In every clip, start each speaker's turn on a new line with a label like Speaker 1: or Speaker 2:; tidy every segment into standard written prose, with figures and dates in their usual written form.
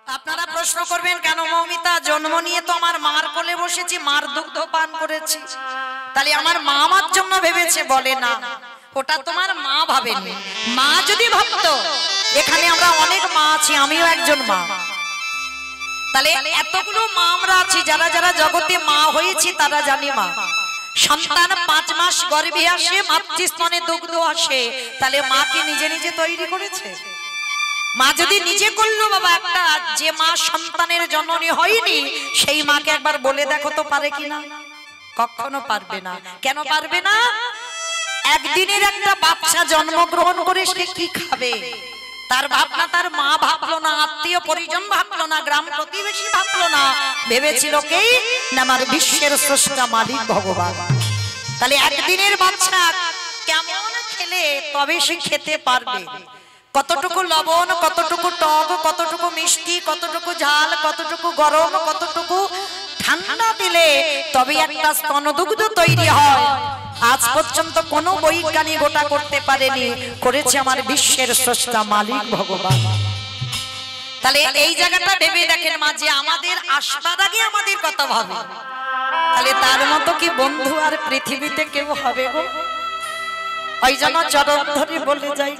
Speaker 1: আপনারা প্রশ্ন করবেন কেন মৌমিতা জন্ম নিয়ে তো আমার মার কোলে বসেছি, মার দুগ্ধ পান করেছি, তাহলে আমার মা আমার জন্য ভেবেছে? বলে না, ওটা তোমার মা ভাবেনি। মা যদি ভাবতো, এখানে আমরা অনেক মা আছি, আমিও একজন মা, তাহলে এতগুলো মা আমরা আছি যারা যারা জগতে মা হয়েছি তারা জানি মা। সন্তান 5 মাস গর্ভে আসে, মাতৃস্তনে দুগ্ধ আসে, তাহলে মা কি নিজে নিজে তৈরি করেছে? মা যদি নিজে করলো বাবা, একটা যে মা সন্তানের জননী হয়নি সেই মাকে একবার বলে দেখো তো পারে কিনা? কখনো পারবে না। কেন পারবে না? একদিনের একটা বাচ্চা জন্মগ্রহণ করে সে কি খাবে তার ভাবনা তার মা ভাবলো না, আত্মীয় পরিজন ভাবলো না, গ্রাম প্রতিবেশী ভাবলো না, ভেবেছিল কে? না আমার বিশ্বের স্রষ্টা মালিক ভগবান। তাহলে একদিনের বাচ্চা কেমন খেলে তবে সে খেতে পারবে? কতটুকু লবণ, কতটুকু টক, কতটুকু মিষ্টি, কতটুকু ঝাল, কতটুকু গরম, কতটুকু ঠান্ডা দিলে তবে একটা স্তনদুগ্ধ তৈরি হয়। আজ পর্যন্ত কোনো বৈজ্ঞানিক গোটা করতে পারেনি, করেছে আমার বিশ্বের স্রষ্টা মালিক ভগবান। তাহলে এই জায়গাটা ভেবে দেখেন মা, যে আমাদের আসবার আগে আমাদের কথা ভাবে, তাহলে তার মতো কি বন্ধু আর পৃথিবীতে কেউ হবে গো? ওই জন্য চরণ ধরে বলে যাই,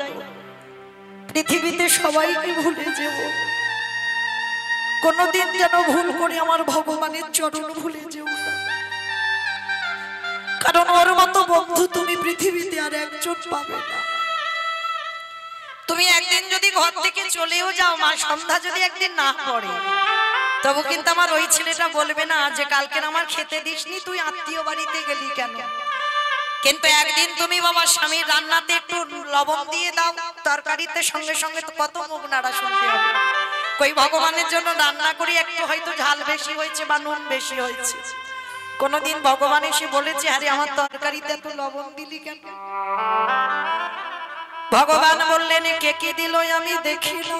Speaker 1: পৃথিবীতে সবাইকে ভুলে যাব, কোনদিন যেন ভুল করে আমার ভগবানের চরণ ভুলে যেও না, কারণ ওর মতো বন্ধু তুমি পৃথিবীতে আর একজন পাবে না। তুমি একদিন যদি ঘর থেকে চলেও যাও মা, সন্ধ্যা যদি একদিন না পড়ে, তবু কিন্তু আমার ওই ছেলেটা বলবে না যে কালকে আমার খেতে দিসনি, তুই আত্মীয় বাড়িতে গেলি কেন? কিন্তু একদিন তুমি বাবা স্বামীর রান্নাতে একটু লবণ দিয়ে দাও তরকারিতে, সঙ্গে সঙ্গে তো কত মুখ নাড়া শুনতে হবে। কই ভগবানের জন্য রান্না করি, একটু হয়তো ঝাল বেশি হয়েছে বা নুন বেশি হয়েছে, কোনদিন ভগবান এসে বলেছে আরে আমার তরকারিতে এত লবণ দিলি কেন? ভগবান বললেন কে কে দিল আমি দেখিল,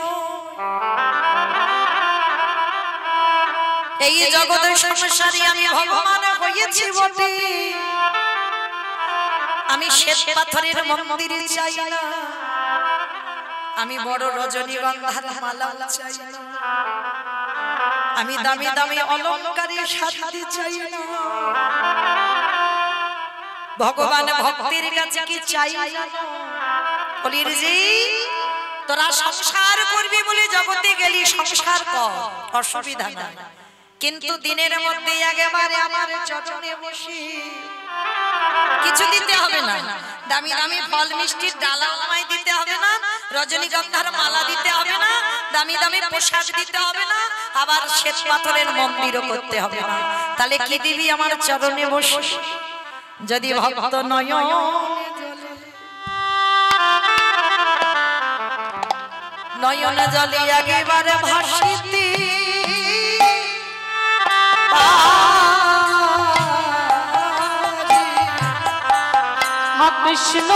Speaker 1: এই জগতের সংসারে আমি ভগবান হয়েছি বটে, আমি শ্বেত পাথরের মন্দিরে চাই না, আমি বড় রজনীগন্ধার মালা চাই না, আমি দামি দামি অলংকারে সাজতে চাই না, ভগবান ভক্তের কাছে কি চাই না? বলির জি তোরা সংসার করবি বলে জগতে গেলি, সংসার কর, অসুবিধা না, কিন্তু দিনের মধ্যে একেবারে আমার চরণে বসে কিছু দিতে হবে না, দামি দামি ফল মিষ্টির ডালা আমায় দিতে হবে না, রজনীগন্ধার মালা দিতে হবে না, দামি দামি পোশাক দিতে হবে না, আবার শ্বেত পাথরের মন্দিরও করতে হবে না। তাহলে কি দিবি? আমার চরণে বসে যদি ভক্ত নয়ন নয়ন জলে একেবারে ভাসিতে
Speaker 2: কৃষ্ণ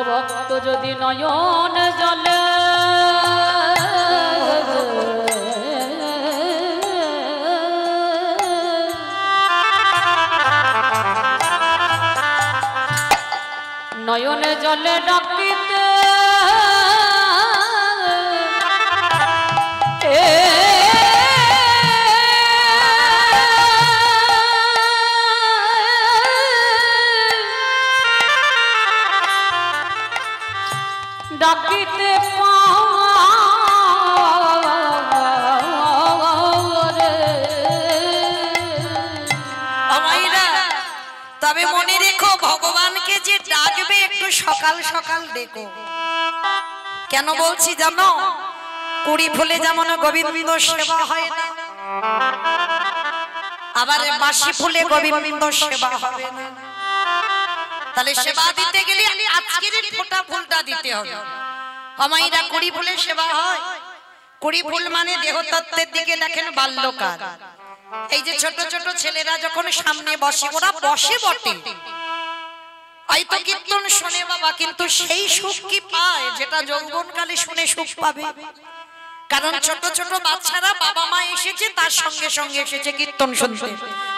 Speaker 2: ভক্ত যদি নয়ন জলে নয়নে জলে ডাকিতে ডাকিতে
Speaker 1: তবে মনে রেখো ভগবান ভগবানকে যে ডাকবে একটু সকাল সকাল ডেকো। কেন বলছি জানো? কুড়ি ফুলে যেমন গোবিন্দ সেবা হয় না, আবার বাসি ফুলে গোবিন্দ সেবা হবে না। তাহলে সেবা দিতে গেলে আজকের ফোঁটা ফুলটা দিতে হবে। আমাইরা কুড়ি ফুলে সেবা হয়। কুড়ি ফুল মানে দেহতত্ত্বের দিকে দেখেন বাল্যকাল। এই যে ছোট ছোট ছেলেরা যখন সামনে বসে, ওরা বসে বটে, হয়তো কীর্তন শুনে বাবা, কিন্তু সেই সুখ কি পায় যেটা যৌবনকালে শুনে সুখ পাবে? কারণ ছোট ছোট বাচ্চারা বাবা মা এসেছে, তার সঙ্গে সঙ্গে এসেছে কীর্তন শুনতে,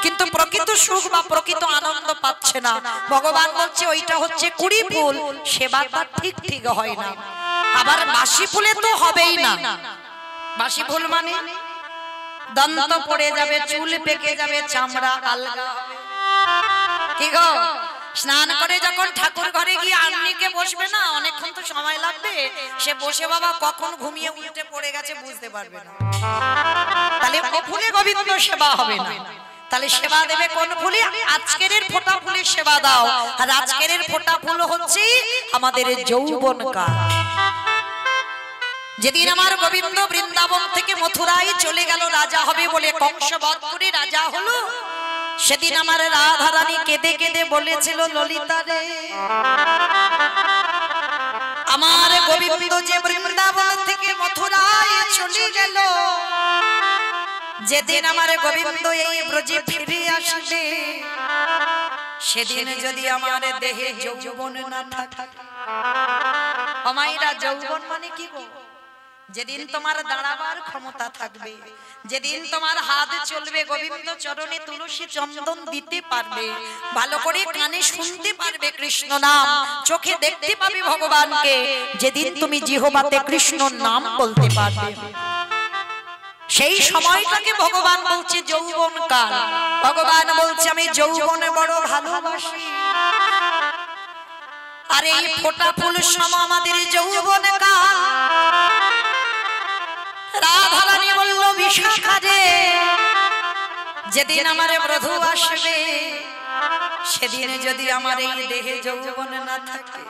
Speaker 1: কিন্তু প্রকৃত সুখ বা প্রকৃত আনন্দ পাচ্ছে না। ভগবান বলছে ওইটা হচ্ছে কুড়ি ফুল, সেবাটা ঠিক ঠিক হয় না। আবার বাসি ফুলে তো হবেই না। বাসি ফুল মানে দন্ত পড়ে যাবে, চুল পেকে যাবে, চামড়া আলগা হবে। কি গো, স্নান করে যখন ঠাকুর ঘরে গিয়ে আন্নিকে বসবে না, অনেকক্ষণ তো সময় লাগবে, সে বসে বাবা কখন ঘুমিয়ে উল্টে পড়ে গেছে বুঝতে পারবে না। তাহলে ও ফুলে গোবিন্দ সেবা হবে না। তাহলে সেবা দেবে কোন ফুলে? আজকের ফোঁটা ফুলের সেবা দাও। আর আজকের ফোঁটা ফুল হচ্ছে আমাদের যৌবন কাল। যেদিন আমার গোবিন্দ বৃন্দাবন থেকে মথুরায় চলে গেল রাজা হবে বলে, কংস বধ করে রাজা হলো, সেদিন আমার রাধা রানী কেঁদে কেঁদে বলেছিল, ললিতা রে, আমার গোবিন্দ যে বৃন্দাবন থেকে মথুরায় চলে গেল, যেদিন আমার গোবিন্দ এই ব্রজে ফিরে আসবে, সেদিন যদি আমার দেহে যৌবন না থাকে। আমাইরা যৌবন মানে কি গো? যেদিন তোমার দাঁড়াবার ক্ষমতা থাকবে, যেদিন তোমার হাত চলবে, গোবিন্দ চরণে তুলসী চন্দন দিতে পারবে, ভালো করে কানে শুনতে পারবে কৃষ্ণ নাম, চোখে দেখতে পাবে ভগবানকে, যেদিন তুমি জিহ্বাতে কৃষ্ণ নাম বলতে পারবে, সেই সময়টাকে ভগবান বলছে যৌবন কাল। ভগবান বলছে আমি যৌবনে বড় ভালোবাসি। আর এই ফোঁটা ফুল সম আমাদের যৌবন কাল। রাধা রানী বলল, বিশাখা রে, যেদিন আমার বধূ আসবে, সেদিন যদি আমার এই দেহে যৌবন না থাকে,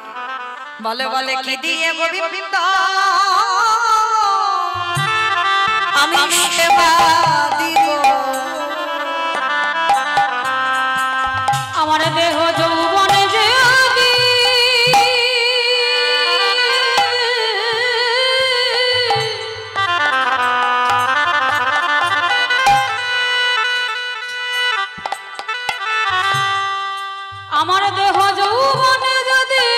Speaker 1: বলে বলে কি দিয়ে গোবিন্দ আমি সেবা দিব?
Speaker 2: আমার দেহ যৌবনে যদি আমার দেহ যৌবনে যদি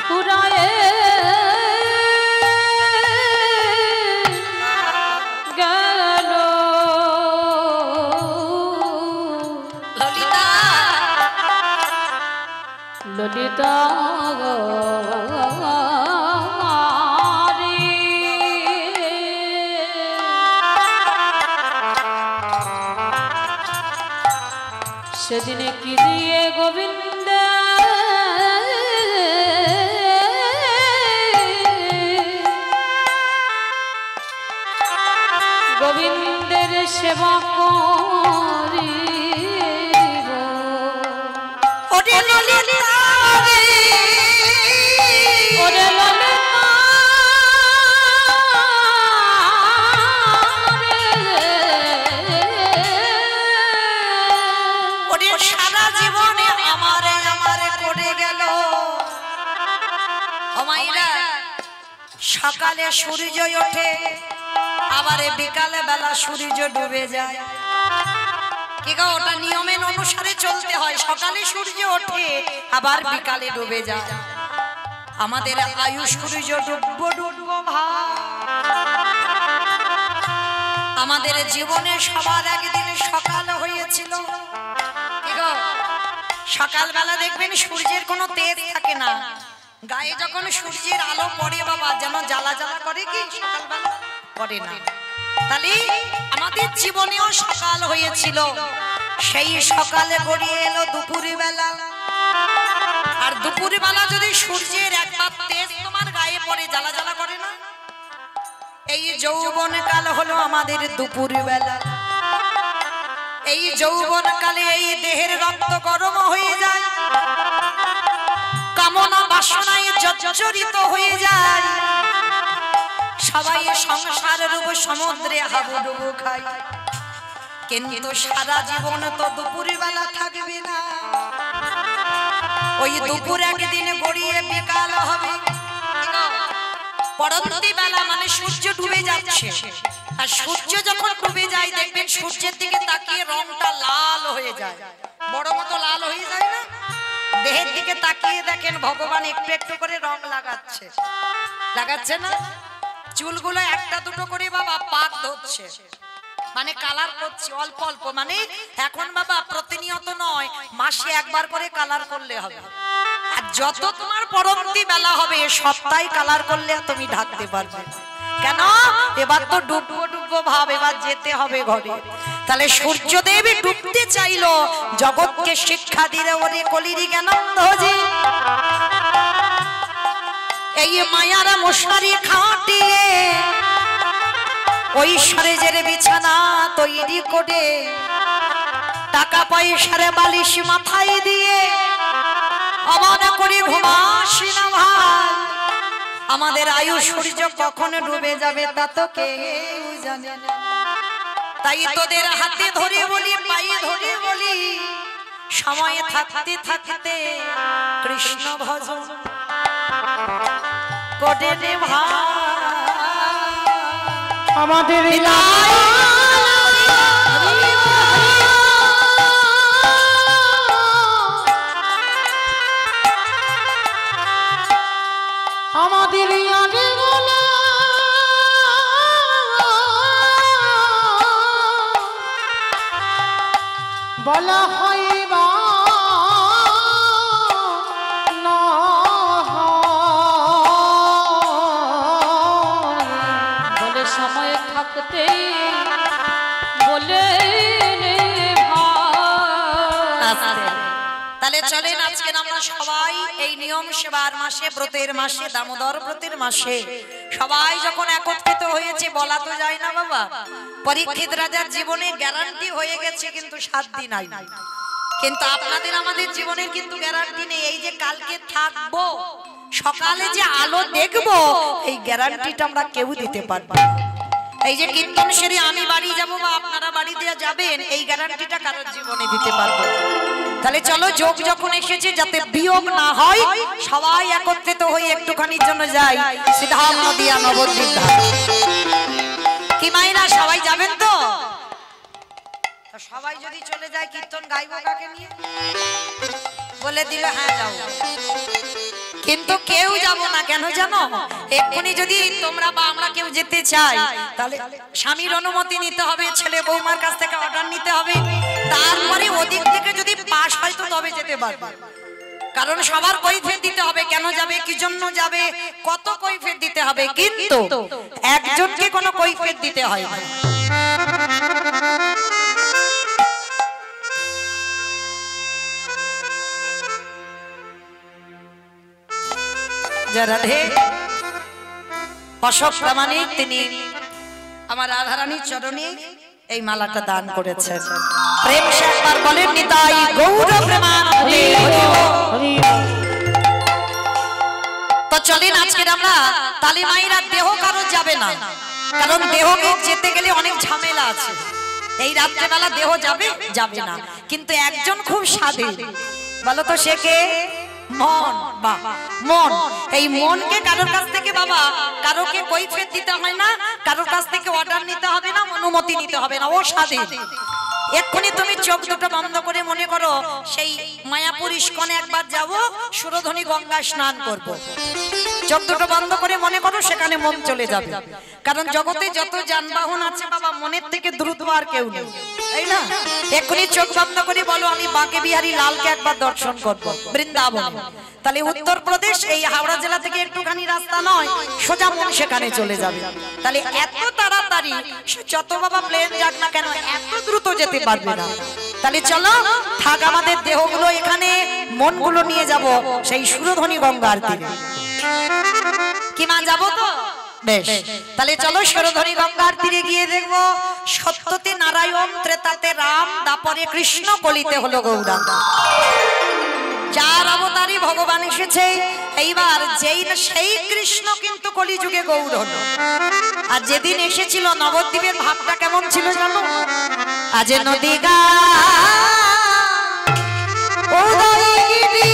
Speaker 2: ফুরায়ে গেল,
Speaker 1: ললিতা
Speaker 2: ললিতা সেদিনে কি দিয়ে গোবিন্দ গোবিন্দের সেবা করিব।
Speaker 1: ওরে ললিতা রে,
Speaker 2: ওরে ললিতা
Speaker 1: ওরে সারা জীবনে আমারে আমারে করে গেল। আমাইরা সকালে সূর্য ওঠে, আবার বিকালে বেলা সূর্য ডুবে যায়। কি গো, ওটা নিয়মের অনুসারে চলতে হয়। সকালে সূর্য ওঠে, আবার বিকালে ডুবে যায়। আমাদের আয়ু সূর্য ডুববো ডুববো ভাব। আমাদের জীবনে সবার একদিন সকাল হয়েছিল। কি গো, সকালবেলা দেখবেন সূর্যের কোনো তেজ থাকে না, গায়ে যখন সূর্যের আলো পড়ে বাবা যেন জ্বালা জ্বালা করে, কি সকালবেলা করে না। তাহলে আমাদের জীবনেও সকাল হয়েছিল, সেই সকালে গড়িয়ে এলো দুপুর বেলা। আর দুপুর বেলা যদি সূর্যের একবার তেজ তোমার গায়ে পড়ে, জ্বালা জ্বালা করে না? এই যৌবন কাল হলো আমাদের দুপুর বেলা। এই যৌবন কালে এই দেহের রক্ত গরম হয়ে যায়, কামনা বাসনায় জর্জরিত হয়ে যায়, সবাই সংসার রূপ সমুদ্রে হাবুডুবু খায়, কিন্তু সারা জীবন তো দুপুরবেলা থাকবে না। ওই দুপুর একদিন গড়িয়ে বিকাল হবে, পরবর্তী বেলা মানে সূর্য ডুবে যাচ্ছে, আর সূর্য যখন ডুবে যায় দেখবেন সূর্যের দিকে তাকিয়ে রংটা লাল হয়ে যায়, বড় মতো লাল হয়ে যায় না? দেহের দিকে তাকিয়ে দেখেন ভগবান একটু একটু করে রং লাগাচ্ছে, লাগাচ্ছে না? চুলগুলো একটা দুটো করে বাবা পাক ধরছে, মানে কালার করছে অল্প অল্প, মানে এখন বাবা প্রতিনিয়ত নয়, মাসে একবার করে কালার করলে হবে। আর যত তোমার পরবর্তী বেলা হবে সপ্তাহে কালার করলে তুমি ঢাকতে পারবে। কেন? এবার তো ডুববো ডুববো ভাব, এবার যেতে হবে ঘরে। তাহলে সূর্যদেব ডুবতে চাইলো, জগৎকে শিক্ষা দিলে ওরে কলিরি জ্ঞানন্দজি, এই মায়ারা মশারি খাটিয়ে ঐশ্বর্যের বিছানা তৈরি করে, টাকা পয়সার বালিশ মাথায় দিয়ে অমন করে ঘুমাসি না ভাই। আমাদের আয়ু সূর্য কখন ডুবে যাবে তা তো কেউ জানে না। তাই তোদের হাতে ধরে বলি, পায়ে ধরে বলি, সময় থাকতে থাকতে কৃষ্ণ ভজন করে নে ভাই।
Speaker 2: আমাদের আমাদের আগে বলা হয় বা বলে সময় থাকতে বলে
Speaker 1: তাহলে চলেন আজকে আমরা সবাই এই নিয়ম সেবার মাসে, ব্রতের মাসে, দামোদর ব্রতের মাসে সবাই যখন একত্রিত হয়েছে, বলা তো যায় না বাবা, পরীক্ষিত রাজার জীবনে গ্যারান্টি হয়ে গেছে কিন্তু 7 দিন নাই, কিন্তু আপনাদের আমাদের জীবনের কিন্তু গ্যারান্টি নেই। এই যে কালকে থাকবো, সকালে যে আলো দেখবো, এই গ্যারান্টিটা আমরা কেউ দিতে পারবো না। এই যে কীর্তন সেরে আমি বাড়ি যাবো বা আপনারা বাড়ি দিয়ে যাবেন, এই গ্যারান্টিটা কারোর জীবনে দিতে পারবো। তাহলে চলো যোগ যখন এসেছে, যাতে বিয়োগ না হয়, সবাই একত্রিত হয়ে একটুখানির জন্য যাই সিধাম নদিয়া নবদ্বীপ ধাম। কি মাইনা সবাই যাবেন তো? সবাই যদি চলে যায় কীর্তন গাইবো কাকে নিয়ে? বলে দিল হ্যাঁ যাও, কিন্তু কেউ যাব না। কেন জানো? এক্ষুনি যদি তোমরা বা আমরা কেউ যেতে চাই, তাহলে স্বামীর অনুমতি নিতে হবে, ছেলে বৌমার কাছ থেকে অর্ডার নিতে হবে, তারপরে ওদিক থেকে যদি পাস হয় তো তবে যেতে পারবে। কারণ সবার কৈফিয়ত দিতে হবে, কেন যাবে, কি জন্য যাবে, কত কৈফিয়ত দিতে হবে, কিন্তু একজনকে কোনো কৈফিয়ত দিতে হয় না। রাধে অশোক প্রামাণিক তিনি আমার রাধারানীর চরণে এই মালাটা দান করেছেন। প্রেম সে একবার বলেন নিতাই গৌর প্রেমানন্দে হরি হরি। তো চলেন আজকে আমরা তালিমাইরা দেহ কারো যাবে না, কারণ দেহকে যেতে গেলে অনেক ঝামেলা আছে। এই রাত্রেবেলা দেহ যাবে যাবে না, কিন্তু একজন খুব স্বাধীন, বলো তো সে কে? মন। বা মন, এই মনকে কারোর কাছ থেকে বাবা কারোকে কৈফিয়ত দিতে হয় না, কারোর কাছ থেকে অর্ডার নিতে হবে না, অনুমতি নিতে হবে না, ও স্বাধীন। এক্ষুনি তুমি চোখ দুটো বন্ধ করে মনে করো সেই মায়াপুর ইস্কনে একবার যাব, সুরধনী গঙ্গা স্নান করব। চোখ দুটো বন্ধ করে মনে করো সেখানে মন চলে যাবে, কারণ জগতে যত যানবাহন আছে বাবা মনের থেকে দ্রুত আর কেউ নেই, তাই না? এক্ষুনি চোখ বন্ধ করে বলো আমি বাঁকে বিহারী লালকে একবার দর্শন করব বৃন্দাবন। তাহলে উত্তরপ্রদেশ এই হাওড়া জেলা থেকে একটুখানি রাস্তা নয়, সোজা মন সেখানে চলে যাবে। তাহলে এত তাড়াতাড়ি যত বাবা প্লেন যাক না কেন এত দ্রুত যেতে পারবে না। তাহলে চলো থাক আমাদের দেহগুলো এখানে, মনগুলো নিয়ে যাব সেই সুরধনী গঙ্গার তীরে। কি মা যাবো তো? বেশ, তাহলে চলো সরোধনী গঙ্গার তীরে গিয়ে দেখবো সত্যতে নারায়ণ, ত্রেতাতে রাম, দাপরে কৃষ্ণ, কলিতে হলো গৌরাঙ্গ। যার অবতারই ভগবান এসেছে, এইবার সেই কৃষ্ণ কিন্তু কলিযুগে গৌর হলো। আর যেদিন এসেছিল নবদ্বীপের ভাবটা কেমন ছিল জানো? আজ নদী গা উদয়গিরি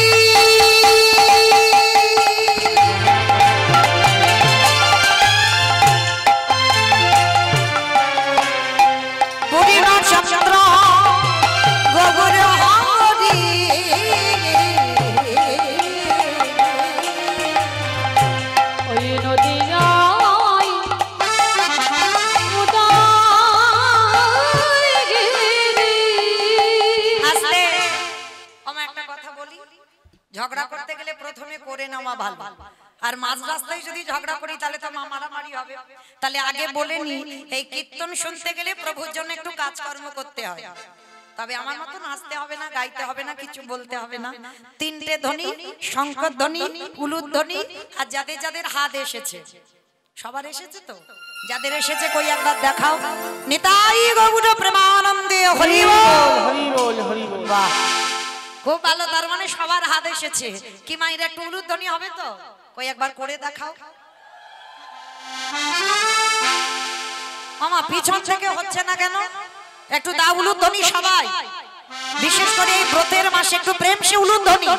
Speaker 1: পূর্ণিমা চন্দ্র গগর হরি
Speaker 2: ওই নদীয়ায় উদয়গিরি।
Speaker 1: আস্তে আমি একটা কথা বলি, ঝগড়া করতে গেলে প্রথমে করে নেওয়া ভালো, আর মাঝ রাস্তায় যদি ঝগড়া করি তাহলে তো মারামারি হবে। তাহলে আগে বলে নি, এই কীর্তন শুনতে গেলে প্রভুর জন্য একটু কাজকর্ম করতে হয়, তবে আমার মতো নাচতে হবে না, গাইতে হবে না, কিছু বলতে হবে না। তিনটে ধ্বনি, শঙ্কর ধ্বনি, উলুর ধ্বনি, আর যাদের যাদের হাত এসেছে, সবার এসেছে তো, যাদের এসেছে কই একবার দেখাও। নিতাই গৌর প্রেমানন্দে হরি বল,
Speaker 2: হরি বল, হরি বল।
Speaker 1: বাহ, খুব ভালো, তার মানে সবার হাত এসেছে। কি মাইরা একটু উলুর ধ্বনি হবে তো, কই একবার করে দেখাও। মামা পিছন থেকে হচ্ছে না কেন? একটু দাও উলুর ধ্বনি সবাই, বিশেষ করে এই ব্রতের মাসে একটু প্রেম সে উলুর ধ্বনি।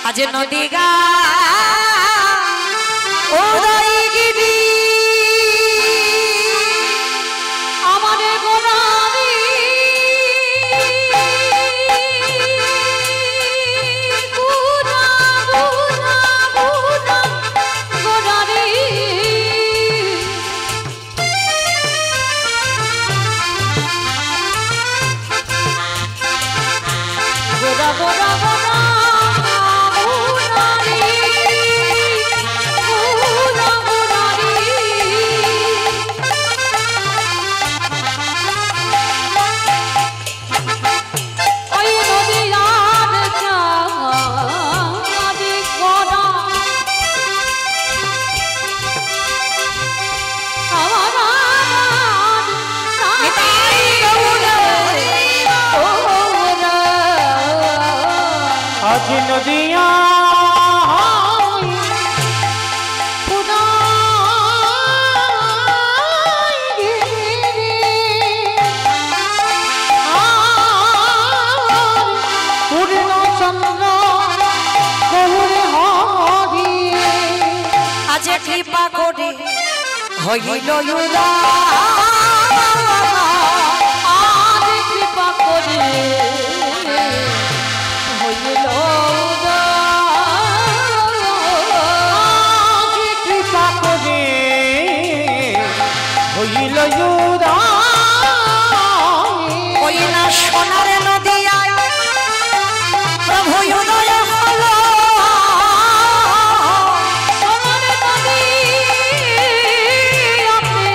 Speaker 1: আজ নদী গা উদয়গিরি
Speaker 2: আমারে গোলারি গুনা গুনা গুনা গোলারি গোরা গোরা গোরা গোলারি গোরা গোলারি। ওই নদীয়ার চাঁদি গোরা আমার
Speaker 1: নিতাই গৌর
Speaker 2: ওরা
Speaker 3: আজ নদিয়া
Speaker 2: পূর্ণ চন্দ্র গৌরে হরি
Speaker 1: আজ কৃপা করে হইল উদার।
Speaker 2: আজ কৃপা করে হইল
Speaker 3: আজ কৃপা করে হইল উদয়।
Speaker 1: ওই না সোনার নদিয়ায় প্রভু উদয় হলো।
Speaker 2: সোনার নদী আপনি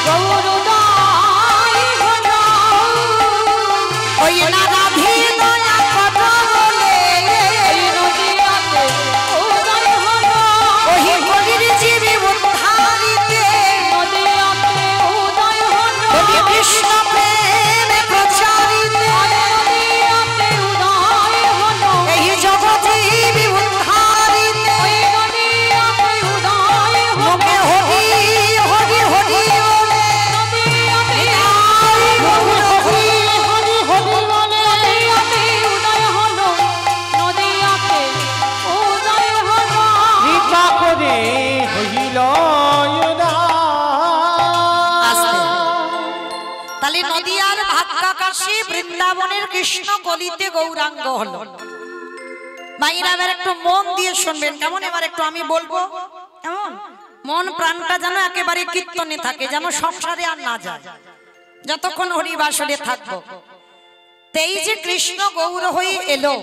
Speaker 2: গৌরদাই হলো।
Speaker 1: ওই না রাধি দয়া কথা বলে
Speaker 2: এই নদীয়াতে উদয় হলো।
Speaker 1: ওই কবির জীবী উদ্ধারিতে
Speaker 2: নদীয়াতে উদয় হলো।
Speaker 1: কবি কৃষ্ণ প্রেমে প্রচারিতে
Speaker 2: নদীয়াতে উদয় হলো।
Speaker 1: এই জগজীবী উদ্ধারিতে
Speaker 2: ওই নদীয়াতে উদয় হলো।
Speaker 1: লোকে হরি হরি হরি বলে
Speaker 2: নদীয়াতে
Speaker 1: গৌর হরি
Speaker 2: হরি হরি বলে নদীয়াতে উদয় হলো। নদীয়াতে উদয় হলো।
Speaker 3: কৃপা করে হইল
Speaker 1: আস্তে।
Speaker 3: উদয়।
Speaker 1: তাহলে নদিয়ার ভাগ্যাকাশী বৃন্দাবনের কৃষ্ণ কলিতে গৌরাঙ্গ হলো। মাইরা এবার একটু মন দিয়ে শুনবেন কেমন? এবার একটু আমি বলবো কেমন, মন প্রাণটা যেন একেবারে কীর্তনে থাকে, যেন সংসারে আর না যায়, যতক্ষণ হরিবাসরে থাকবো। তেই যে কৃষ্ণ গৌর হয়ে এলো,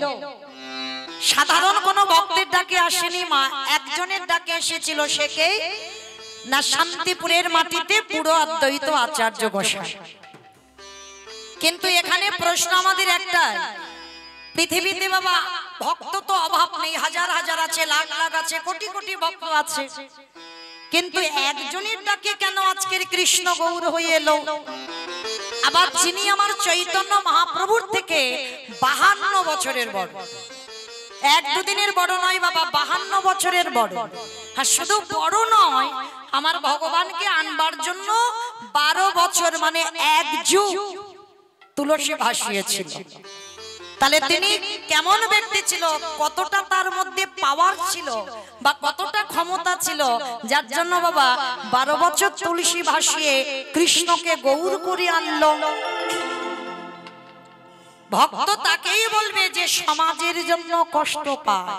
Speaker 1: সাধারণ কোনো ভক্তের ডাকে আসেনি মা, একজনের ডাকে এসেছিল। সে কে? না শান্তিপুরের মাটিতে পুরো অদ্বৈত আচার্য গোসাই। কিন্তু এখানে প্রশ্ন আমাদের একটাই, পৃথিবীতে বাবা ভক্ত তো অভাব নেই, হাজার হাজার আছে, লাখ লাখ আছে, কোটি কোটি ভক্ত আছে, কিন্তু একজনের ডাকে কেন আজকের কৃষ্ণ গৌর হয়ে এলো? আবার যিনি আমার চৈতন্য মহাপ্রভুর থেকে 52 বছরের বড়, এক দুদিনের বড় নয় বাবা, 52 বছরের বড়। আর শুধু বড় নয়, আমার ভগবানকে আনবার জন্য 12 বছর মানে 1 যুগ তুলসী ভাসিয়েছিল। তাহলে তিনি কেমন ব্যক্তি ছিল, কতটা তার মধ্যে পাওয়ার ছিল বা কতটা ক্ষমতা ছিল, যার জন্য বাবা 12 বছর তুলসী ভাসিয়ে কৃষ্ণকে গৌর করে আনলো। ভক্ত তাকেই বলবে যে সমাজের জন্য কষ্ট পায়,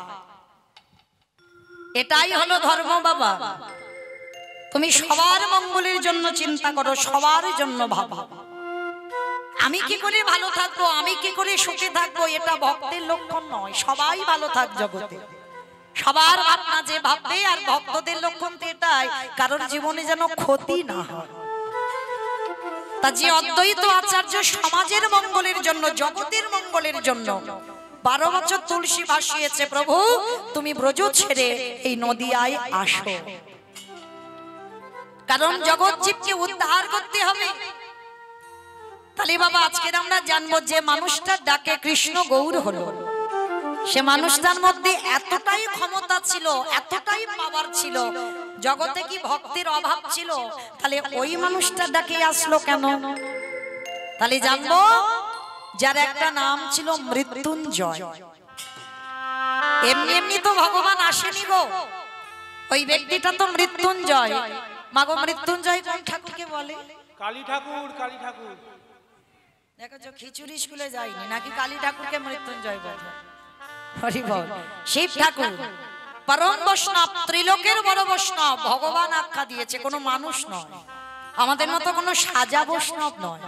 Speaker 1: এটাই হলো ধর্ম বাবা। তুমি সবার মঙ্গলের জন্য চিন্তা করো, সবার জন্য ভাবো। আমি কি করে ভালো থাকবো, আমি কি করে সুখে থাকবো, এটা ভক্তের লক্ষণ নয়। সবাই ভালো থাক জগতে, সবার ভাবনা যে ভাববে। আর ভক্তদের লক্ষণ তো এটাই, কারোর জীবনে যেন ক্ষতি না হয়। তা যে অদ্বৈত আচার্য সমাজের মঙ্গলের জন্য, জগতের মঙ্গলের জন্য 12 বছর তুলসী ভাসিয়েছে, প্রভু তুমি ব্রজ ছেড়ে এই নদিয়ায় আসো, কারণ জগৎ জীবকে উদ্ধার করতে হবে। তাহলে বাবা আজকের আমরা জানবো যে মানুষটার ডাকে কৃষ্ণ গৌর হলো, সে মানুষটার মধ্যে এতটাই ক্ষমতা ছিল, এতটাই পাওয়ার ছিল, জগতে কি ভক্তের অভাব ছিল? তাহলে ওই মানুষটার ডাকে আসলো কেন? তাহলে জানবো যার একটা নাম ছিল মৃত্যুঞ্জয়। এমনি এমনি তো ভগবান আসেনি গো, ওই ব্যক্তিটা তো মৃত্যুঞ্জয়। মাগো মৃত্যুঞ্জয় কোন ঠাকুরকে বলে?
Speaker 3: কালী ঠাকুর, কালী ঠাকুর।
Speaker 1: দেখো যে খিচুড়ি স্কুলে যায়নি নাকি কালী ঠাকুরকে মৃত্যুঞ্জয় বলে? হরি বল। শিব ঠাকুর পরম বৈষ্ণব, ত্রিলোকের বড় বৈষ্ণব, ভগবান আখ্যা দিয়েছে, কোনো মানুষ নয়, আমাদের মতো কোনো সাজা বৈষ্ণব নয়।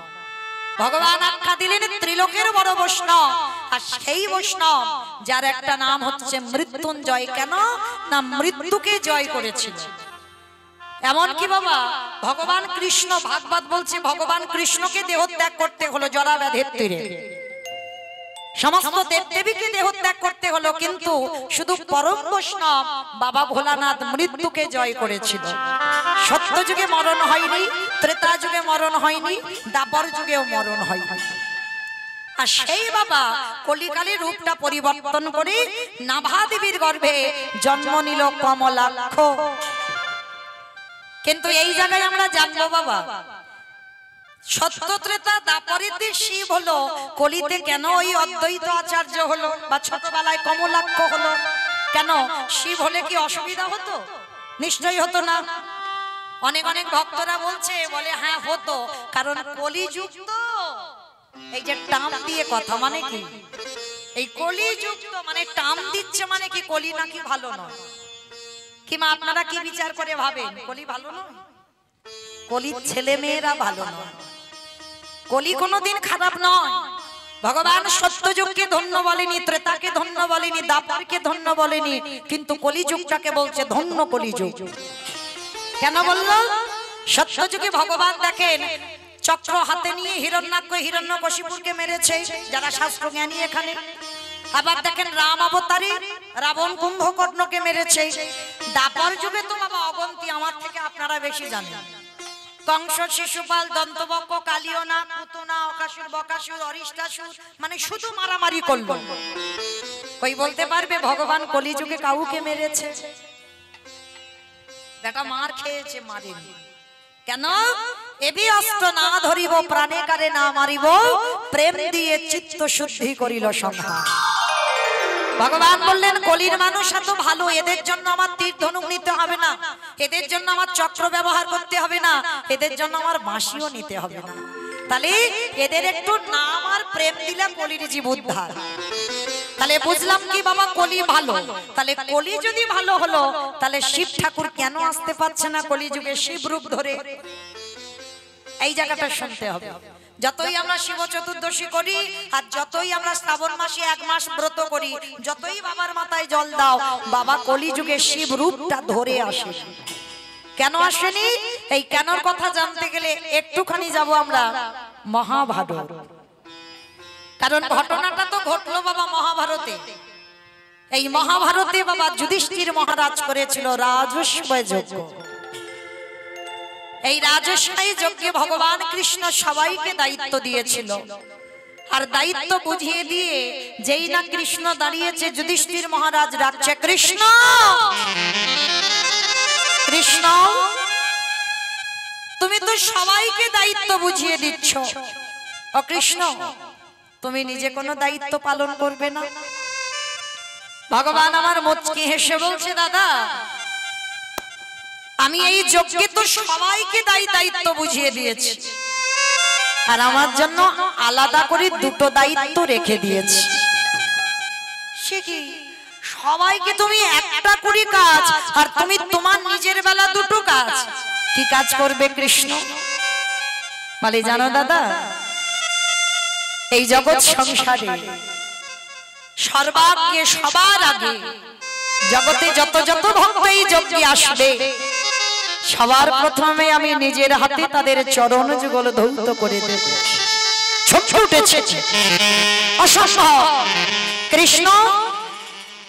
Speaker 1: ভগবান আখ্যা দিলেন ত্রিলোকের বড় বৈষ্ণব, আর সেই বৈষ্ণব যার একটা নাম হচ্ছে মৃত্যুঞ্জয়। কেন না মৃত্যুকে জয় করেছিল। এমন কি বাবা ভগবান কৃষ্ণ, ভাগবত বলছে ভগবান কৃষ্ণকে দেহত্যাগ করতে হলো জরাব্যাধির তীরে, সমস্ত দেবদেবীকে দেহত্যাগ করতে হলো, কিন্তু শুধু পরম বৈষ্ণব বাবা ভোলানাথ মৃত্যুকে জয় করেছিল। সত্য যুগে মরণ হয়নি, ত্রেতা যুগে মরণ হয়নি, দ্বাপর যুগেও মরণ হয়নি। আর সেই বাবা কলিকালের রূপটা পরিবর্তন করে নাভা দেবীর গর্ভে জন্ম নিল কমলাক্ষ। কিন্তু এই জায়গায় আমরা জানবো বাবা, সত্য ত্রেতা দ্বাপরেতে শিব হলো, কলিতে কেন ওই অদ্বৈত আচার্য হলো বা ছোটবেলায় কমলাক্ষ হলো? কেন শিব হলে কি অসুবিধা হতো? নিশ্চয়ই হতো না। অনেক অনেক ভক্তরা বলছে, বলে হ্যাঁ হতো, কারণ কলিযুগ তো। এই যে টাম দিয়ে কথা মানে কি? এই কলিযুগ তো মানে টাম দিচ্ছে মানে কি কলি নাকি ভালো নয়? কিমা আপনারা কি বিচার করে ভাবেন কলি ভালো নয়? কলির ছেলে মেয়েরা ভালো নয়, কলি কোনোদিন খারাপ নয়। ভগবান সত্যযুগকে ধন্য বলেনি, ত্রেতাকে ধন্য বলেনি, দ্বাপরকে ধন্য বলেনি, কিন্তু কলিযুগটাকে বলছে ধন্য কলিযুগ। কেন বললো? সত্যযুগে ভগবান দেখেন চক্র হাতে নিয়ে হিরণ্যাক্ষ হিরণ্যকশিপুরকে মেরেছে, যারা শাস্ত্র জ্ঞানী এখানে। আবার দেখেন রাম অবতারী রাবণ কুম্ভকর্ণকে মেরেছে। দ্বাপর যুগে তো বাবা অবন্তী আমার থেকে আপনারা বেশি জানেন। কংস, শিশুপাল, দন্তবক্র, কালিয়না, পুতনা, অকাসুর, বকাসুর, অরিষ্টাসুর, মানে শুধু মারামারি করলো। ওই বলতে পারবে ভগবান কলিযুগে কাউকে মেরেছে? বেটা মার খেয়েছে, মারেনি। কেন? এবি অস্ত্র না ধরিব, প্রাণে কারে না মারিব, প্রেম দিয়ে চিত্ত শুদ্ধি করিল সংহার। ভগবান বললেন কলির মানুষ এত ভালো, এদের জন্য আমার তীর ধনুক নিতে হবে না, এদের জন্য আমার চক্র ব্যবহার করতে হবে না, এদের জন্য আমার বাঁশিও নিতে হবে না। তাহলে এদের একটু নাম আর প্রেম দিলে কলির জীব উদ্ধার। তাহলে বুঝলাম কি বাবা কলি ভালো। তাহলে কলি যদি ভালো হলো, তাহলে শিব ঠাকুর কেন আসতে পারছে না কলিযুগে শিব রূপ ধরে? এই জায়গাটা শুনতে হবে। যতই আমরা শিব চতুর্দশী করি, আর যতই আমরা শ্রাবণ মাসে 1 মাস ব্রত করি, যতই বাবার মাথায় জল দাও, বাবা কলিযুগে শিব রূপটা ধরে আসে। কেন আসেনি? এই কেনর কথা জানতে গেলে একটুখানি যাব আমরা মহাভারত। কারণ ঘটনাটা তো ঘটলো বাবা মহাভারতে। এই মহাভারতে বাবা যুধিষ্ঠির মহারাজ করেছিল রাজস্বয় যজ্ঞ। এই রাজস্বয় যজ্ঞে ভগবান কৃষ্ণ সবাইকে দায়িত্ব দিয়েছিল, আর দায়িত্ব বুঝিয়ে দিয়ে যেই না কৃষ্ণ দাঁড়িয়েছে, যুধিষ্ঠির মহারাজ ডাকছে, কৃষ্ণ কৃষ্ণ, তুমি তো সবাইকে দায়িত্ব বুঝিয়ে দিচ্ছ, ও কৃষ্ণ তুমি নিজে কোনো দায়িত্ব পালন করবে না? ভগবান আমার মুচকি হেসে বলছে, দাদা আমি এই যজ্ঞে তো সবাইকে দায়িত্ব বুঝিয়ে দিয়েছি, আর আমার জন্য আলাদা করে দুটো দায়িত্ব রেখে দিয়েছি। সে কি, সবাইকে তুমি একটা করে কাজ, আর তুমি তোমার নিজের বেলা দুটো কাজ, কি কাজ করবে কৃষ্ণ? বলে, জানো দাদা, এই জগৎ সংসারে সর্বাগ্যে সবার আগে জগতে যত যত ভক্ত এই যজ্ঞে আসবে, সবার প্রথমে আমি নিজের হাতে তাদের চরণ যুগল ধৌত করে দেব। ছুটে উঠেছে, অসম্ভব কৃষ্ণ,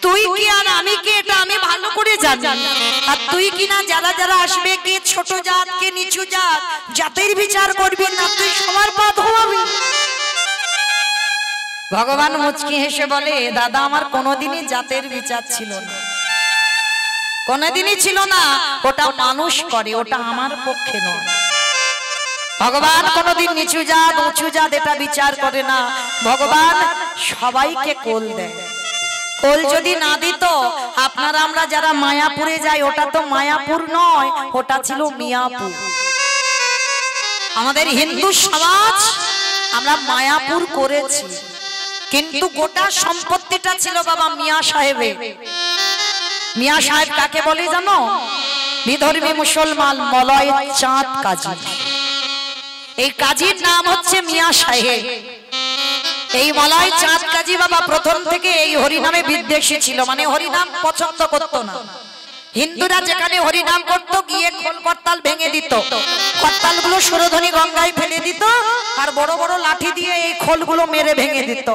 Speaker 1: তুই কি আর আমি কি এটা আমি ভালো করে জানি, আর তুই কি না যারা যারা আসবে, কে ছোট জাত কে নিচু জাত, জাতের বিচার করবি না, তুই সবার পা ধোয়াবি। ভগবান মুচকি হেসে বলে, দাদা আমার কোনোদিনই জাতের বিচার ছিল না, কোনোদিনই ছিল না, ওটা মানুষ করে, ওটা আমার পক্ষে নয়। ভগবান কোনোদিন নিচু জাত উঁচু জাত এটা বিচার করে না, ভগবান সবাইকে কোল দেয়। কোল যদি না দিত, আপনারা আমরা যারা মায়াপুরে যাই, ওটা তো মায়াপুর নয়, ওটা ছিল মিয়াপুর। আমাদের হিন্দু সমাজ আমরা মায়াপুর করেছি, কিন্তু গোটা সম্পত্তিটা ছিল বাবা মিয়া সাহেবের। মিয়া সাহেব কাকে বলে জানো? বিধর্মী মুসলমান মলয় চাঁদ কাজী। এই কাজীর নাম হচ্ছে মিয়া সাহেব। এই মলয় চাঁদ কাজী বাবা প্রথম থেকে এই হরিনামে বিদ্বেষী ছিল, মানে হরিনাম পছন্দ করতো না। হিন্দুরা যেখানে হরিনাম করতো, গিয়ে খোল করতাল ভেঙে দিত, করতালগুলো সুরধনী গঙ্গায় ফেলে দিত, আর বড় বড় লাঠি দিয়ে এই খোলগুলো মেরে ভেঙে দিত।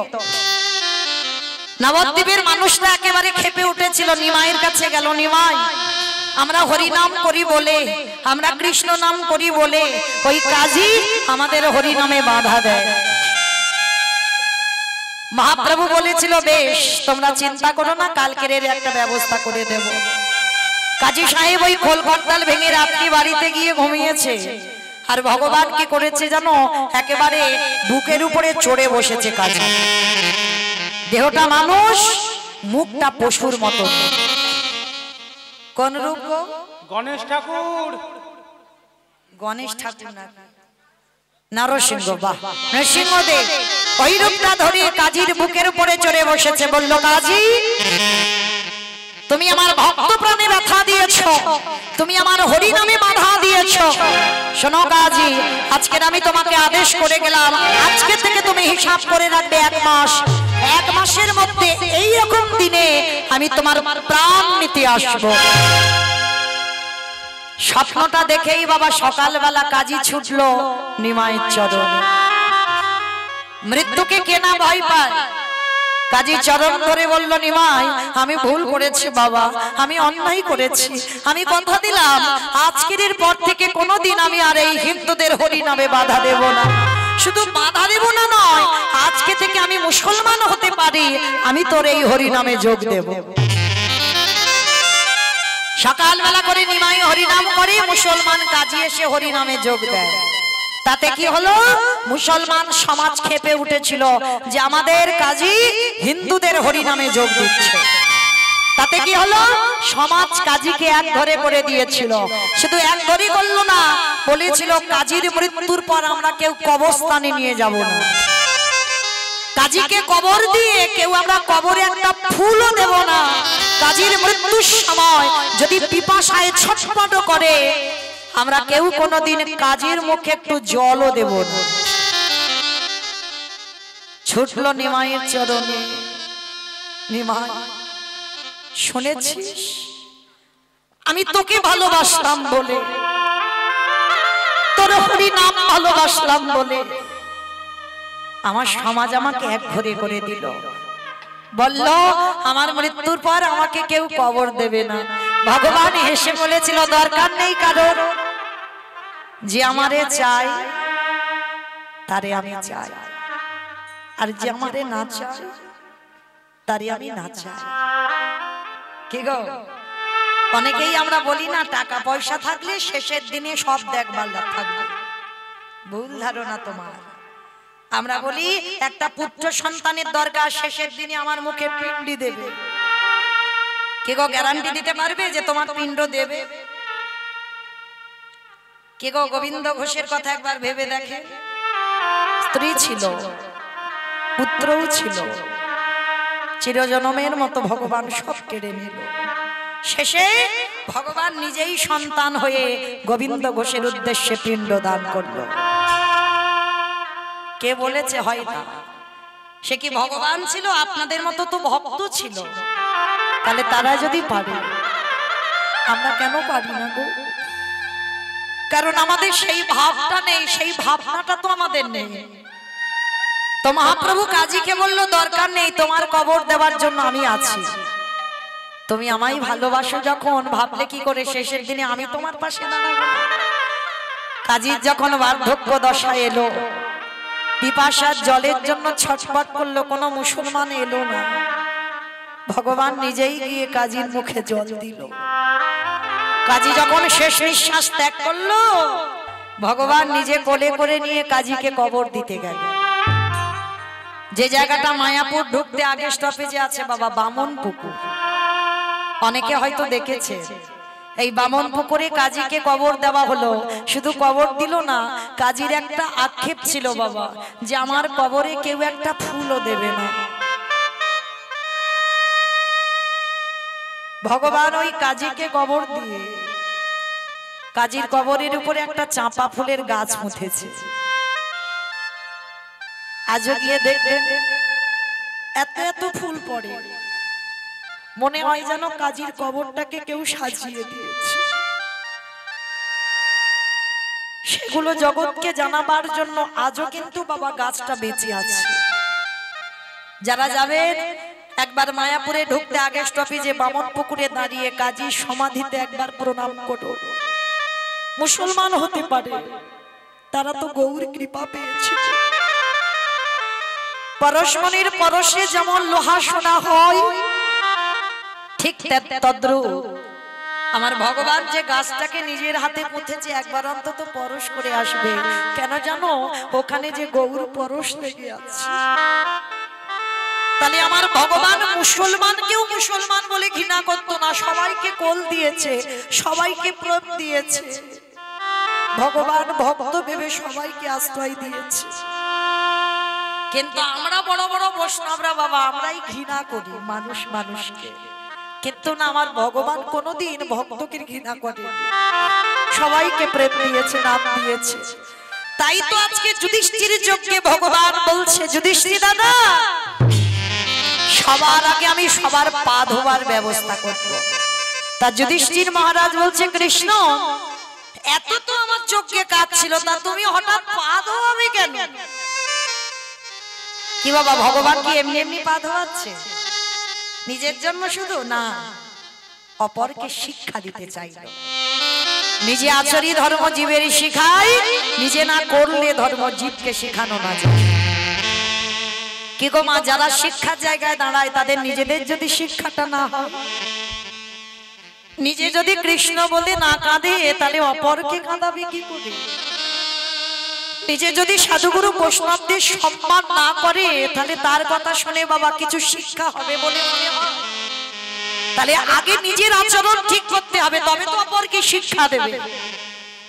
Speaker 1: নবদ্বীপের মানুষরা একেবারে খেপে উঠেছিল, নিমাইয়ের কাছে গেল, নিমাই আমরা হরিনাম করি বলে, আমরা কৃষ্ণ নাম করি বলে ওই কাজী আমাদের হরিনামে বাধা দেয়। মহাপ্রভু বলেছিল, বেশ তোমরা চিন্তা করো না, কালকের এর একটা ব্যবস্থা করে দেব। কাজী সাহেব ওই খোল করতাল ভেঙে রাত্রি বাড়িতে গিয়ে ঘুমিয়েছে, আর ভগবান কি করেছে জানো? একেবারে বুকের উপরে চড়ে বসেছে কাজী। দেহটা মানুষ, মুখটা পশুর মতো। কোন রূপ গো?
Speaker 3: গণেশ ঠাকুর।
Speaker 1: গণেশ ঠাকুর না, নরসিংহ। বাহ, নরসিংহদেব ওই রূপটা ধরে কাজীর বুকের উপরে চড়ে বসেছে। বলল, কাজী তুমি আমার ভক্ত প্রাণে ব্যথা দিয়েছ, তুমি আমার হরি নামে বাধা দিয়েছ। শোনো কাজী, আজকের আমি তোমাকে আদেশ করে গেলাম, আজকে থেকে তুমি হিসাব করে রাখবে 1 মাস। 1 মাসের মধ্যে এই রকম দিনে আমি তোমার প্রাণ নিতে আসবো। স্বপ্নটা দেখেই বাবা সকালবেলা কাজী ছুটলো নিমাইয়ের চরণে। মৃত্যুকে কেনা ভয় পায়। কাজী চরণ ধরে বলল, নিমাই আমি ভুল করেছি বাবা, আমি অন্যায় করেছি, আমি কথা দিলাম আজকের পর থেকে কোনোদিন আমি আর এই হিন্দুদের হরি নামে বাধা দেব না। শুধু বাধা দেব না নয়, আজকে থেকে আমি মুসলমান হতে পারি, আমি তোর এই হরি নামে যোগ দেব। সকালবেলা করে নিমাই হরিনাম করে, মুসলমান কাজী এসে হরিনামে যোগ দেয়। তাতে কি হলো? মুসলমান সমাজ খেপে উঠেছিল যে আমাদের কাজী হিন্দুদের হরিনামে যোগ দিচ্ছে। তাতে কি হলো? সমাজ কাজীকে এক ঘরে করে দিয়েছিল। শুধু এক ঘরে করলো না, বলেছিল কাজীর মৃত্যুর পর আমরা কেউ কবরস্থানে নিয়ে যাব না। কাজীকে কবর দিয়ে কেউ আমরা কবরে একটা ফুলও দেব না। কাজীর মৃত্যুর সময় যদি পিপাসায় ছটফট করে, আমরা কেউ কোনোদিন কাজীর মুখে একটু জলও দেব না। ছুটলো নিমাইয়ের চরণে। নিমাই শুনেছিস, আমি তোকে ভালোবাসলাম বলে, তোর হরি নাম ভালোবাসলাম বলে আমার সমাজ আমাকে এক ঘরে করে দিল। বলল আমার মৃত্যুর পর আমাকে কেউ কবর দেবে না। ভগবান হেসে বলেছিল দরকার নেই কারোর, যে আমারে চাই তারে আমি চাই, আর যে আমারে না চাই তারে আমি না চাই। কি গো, অনেকেই আমরা বলি না টাকা পয়সা থাকলে শেষের দিনে সব দেখবার থাকবে, ভুল ধারণা তোমার। আমরা বলি একটা পুত্র সন্তানের দরকার, শেষের দিনে আমার মুখে পিণ্ডি দেবে। কে গো গ্যারান্টি দিতে পারবে যে তোমার পিণ্ড দেবে? কে গো গোবিন্দ ঘোষের কথা একবার ভেবে দেখে, স্ত্রী ছিল, পুত্রও ছিল, চিরজনমের মতো ভগবান সব কেড়ে নিল। শেষে ভগবান নিজেই সন্তান হয়ে গোবিন্দ ঘোষের উদ্দেশ্যে পিণ্ড দান করলো। কে বলেছে হয় না? সে কি ভগবান ছিল? আপনাদের মতো তো ভক্ত ছিল। তাহলে তারা যদি পারে, আমরা কেন পারি না গো? কারণ আমাদের সেই ভাবটা নেই, সেই ভাবনাটা তো আমাদের নেই। তো মহাপ্রভু কাজীকে বলল দরকার নেই, তোমার কবর দেওয়ার জন্য আমি আছি। তুমি আমায় ভালোবাসো যখন, ভাবলে কি করে শেষের দিনে আমি তোমার পাশে দাঁড়াবো? কাজীর যখন বার্ধক্য দশা এলো, পিপাসার জলের জন্য ছটফট করলো, কোনো মুসলমান এলো না। ভগবান নিজেই গিয়ে কাজীর মুখে জল দিল। কাজী যখন শেষ নিঃশ্বাস ত্যাগ করলো, ভগবান নিজে কোলে করে নিয়ে কাজীকে কবর দিতে গেল। যে জায়গাটা মায়াপুর ঢুকতে আগে স্টপেজে আছে বাবা, বামন পুকুর, অনেকে হয়তো দেখেছে। এই বামন পুকুরে কাজীকে কবর দেওয়া হলো। শুধু কবর দিল না, কাজীর একটা আক্ষেপ ছিল বাবা, যে আমার কবরে কেউ একটা ফুলও দেবে না। ভগবান ওই কাজীকে কবর দিয়ে কাজীর কবরের উপরে একটা চাঁপা ফুলের গাছ মুথেছে। আজও গিয়ে দেখবেন এত এত ফুল পড়ে, মনে হয় যেন কাজীর কবরটাকে কেউ সাজিয়ে দিয়েছে। সেগুলো জগৎকে জানাবার জন্য আজও কিন্তু বাবা গাছটা বেঁচে আছে। যারা যাবেন একবার মায়াপুরে ঢুকতে আগে স্টপেজে বামন পুকুরে দাঁড়িয়ে কাজীর সমাধিতে একবার প্রণাম করো। মুসলমান হতে পারে, তারা তো গৌর কৃপা পেয়েছে। পরশমণির পরশে যেমন লোহা সোনা হয়, ঠিক তদ্রূপ আমার ভগবান যে গাছটাকে নিজের হাতে পুঁতেছে, একবার অন্তত পরশ করে আসবে। কেন জানো? ওখানে যে গৌর পরশ লেগে আছে। তাহলে আমার ভগবান মুসলমানকেও মুসলমান বলে ঘৃণা করতো না, সবাইকে কোল দিয়েছে, সবাইকে প্রেম দিয়েছে। ভগবান ভক্ত ভেবে সবাইকে আশ্রয় দিয়েছে। কিন্তু আমরা বড় বড় বৈষ্ণবরা বাবা, আমরাই ঘৃণা করি মানুষ মানুষকে। কিন্তু না, আমার ভগবান কোনোদিন ভক্তকে ঘৃণা করে, সবাইকে প্রেম দিয়েছে, নাম দিয়েছে। তাই তো আজকে যুধিষ্ঠির যজ্ঞে ভগবান বলছে, যুধিষ্ঠির দাদা সবার আগে আমি সবার পা ধোবার ব্যবস্থা করব। তা যুধিষ্ঠির মহারাজ বলছে, কৃষ্ণ এত তো আমার যজ্ঞে কাজ ছিল, তা তুমি হঠাৎ পা ধোয়াবে কেন? কি বাবা, ভগবান কি এমনি এমনি পা ধোয়াচ্ছে? নিজের জন্য শুধু না, অপরকে শিক্ষা দিতে চাইল। নিজে আচরি ধর্ম জীবের শিখায়, নিজে না করলে ধর্ম জীবকে শেখানো না যায়। কি গো মা, যারা শিক্ষার জায়গায় দাঁড়ায় তাদের নিজেদের যদি শিক্ষাটা না হয়, নিজে যদি কৃষ্ণ বলে না কাঁদে, তাহলে অপরকে কাঁদাবে কি করে? নিজে যদি সাধুগুরু বৈষ্ণবদের সম্মান না করে, তাহলে তার কথা শুনে বাবা কিছু শিক্ষা হবে বলে মনে হয়? তাহলে আগে নিজের আচরণ ঠিক করতে হবে, তবে তো অপরকে শিক্ষা দেবে।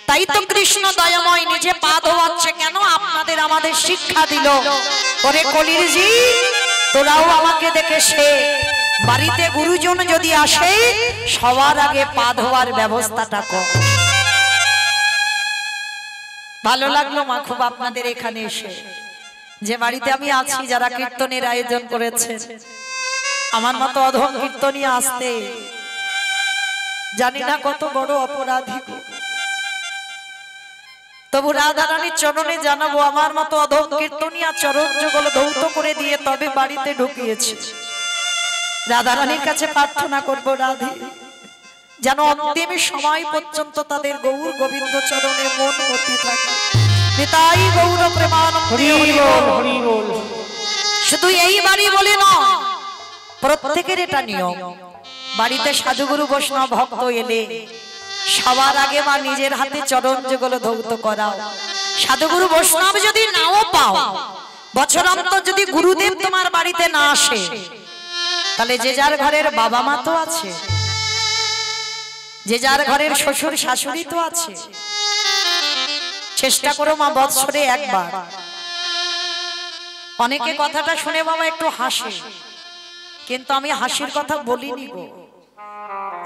Speaker 1: তাই তো কৃষ্ণ দয়াময় নিজে পা ধোয়াচ্ছে। কেন? আপনাদের আমাদের শিক্ষা দিল, ওরে কলির জি তোরাও আমাকে দেখে শেখ। বাড়িতে গুরুজন যদি আসে, সবার আগে পা ধোয়ার ব্যবস্থাটা কর। ভালো লাগলো মা খুব আপনাদের এখানে এসে, যে বাড়িতে আমি আছি, যারা কীর্তনের আয়োজন করেছে। আমার মতো অধম কীর্তনী আসতে জানি না কত বড় অপরাধী, তবু রাধারানীর চরণে জানাবো, আমার মতো অধম কীর্তনিয়া চরণ যুগল ধৌত করে দিয়ে তবে বাড়িতে ঢুকিয়েছি। রাধারানীর কাছে প্রার্থনা করব রাধে যেন অন্তিম সময় পর্যন্ত তাদের গৌর গোবিন্দ চরণে মন মতি থাকে। নিতাই গৌর প্রেমানন্দে
Speaker 3: হরি
Speaker 1: হরি
Speaker 3: বল
Speaker 1: বল।
Speaker 3: হরি বল।
Speaker 1: শুধু এই বাড়ি বলে নয়, প্রত্যেকের এটা নিয়ম। বাড়িতে সাধুগুরু বৈষ্ণব ভক্ত এলে সবার আগে মা নিজের হাতে চরণ যুগল ধৌত করাও। সাধুগুরু বৈষ্ণব যদি নাও পাও, বছরান্তর যদি গুরুদেব তোমার বাড়িতে না আসে, তাহলে যে যার ঘরের বাবা মা তো আছে, যে যার ঘরের শ্বশুর শাশুড়ি তো আছে। চেষ্টা করো মা বৎসরে একবার। অনেকে কথাটা শুনে বাবা একটু হাসে, কিন্তু আমি হাসির কথা বলিনি গো,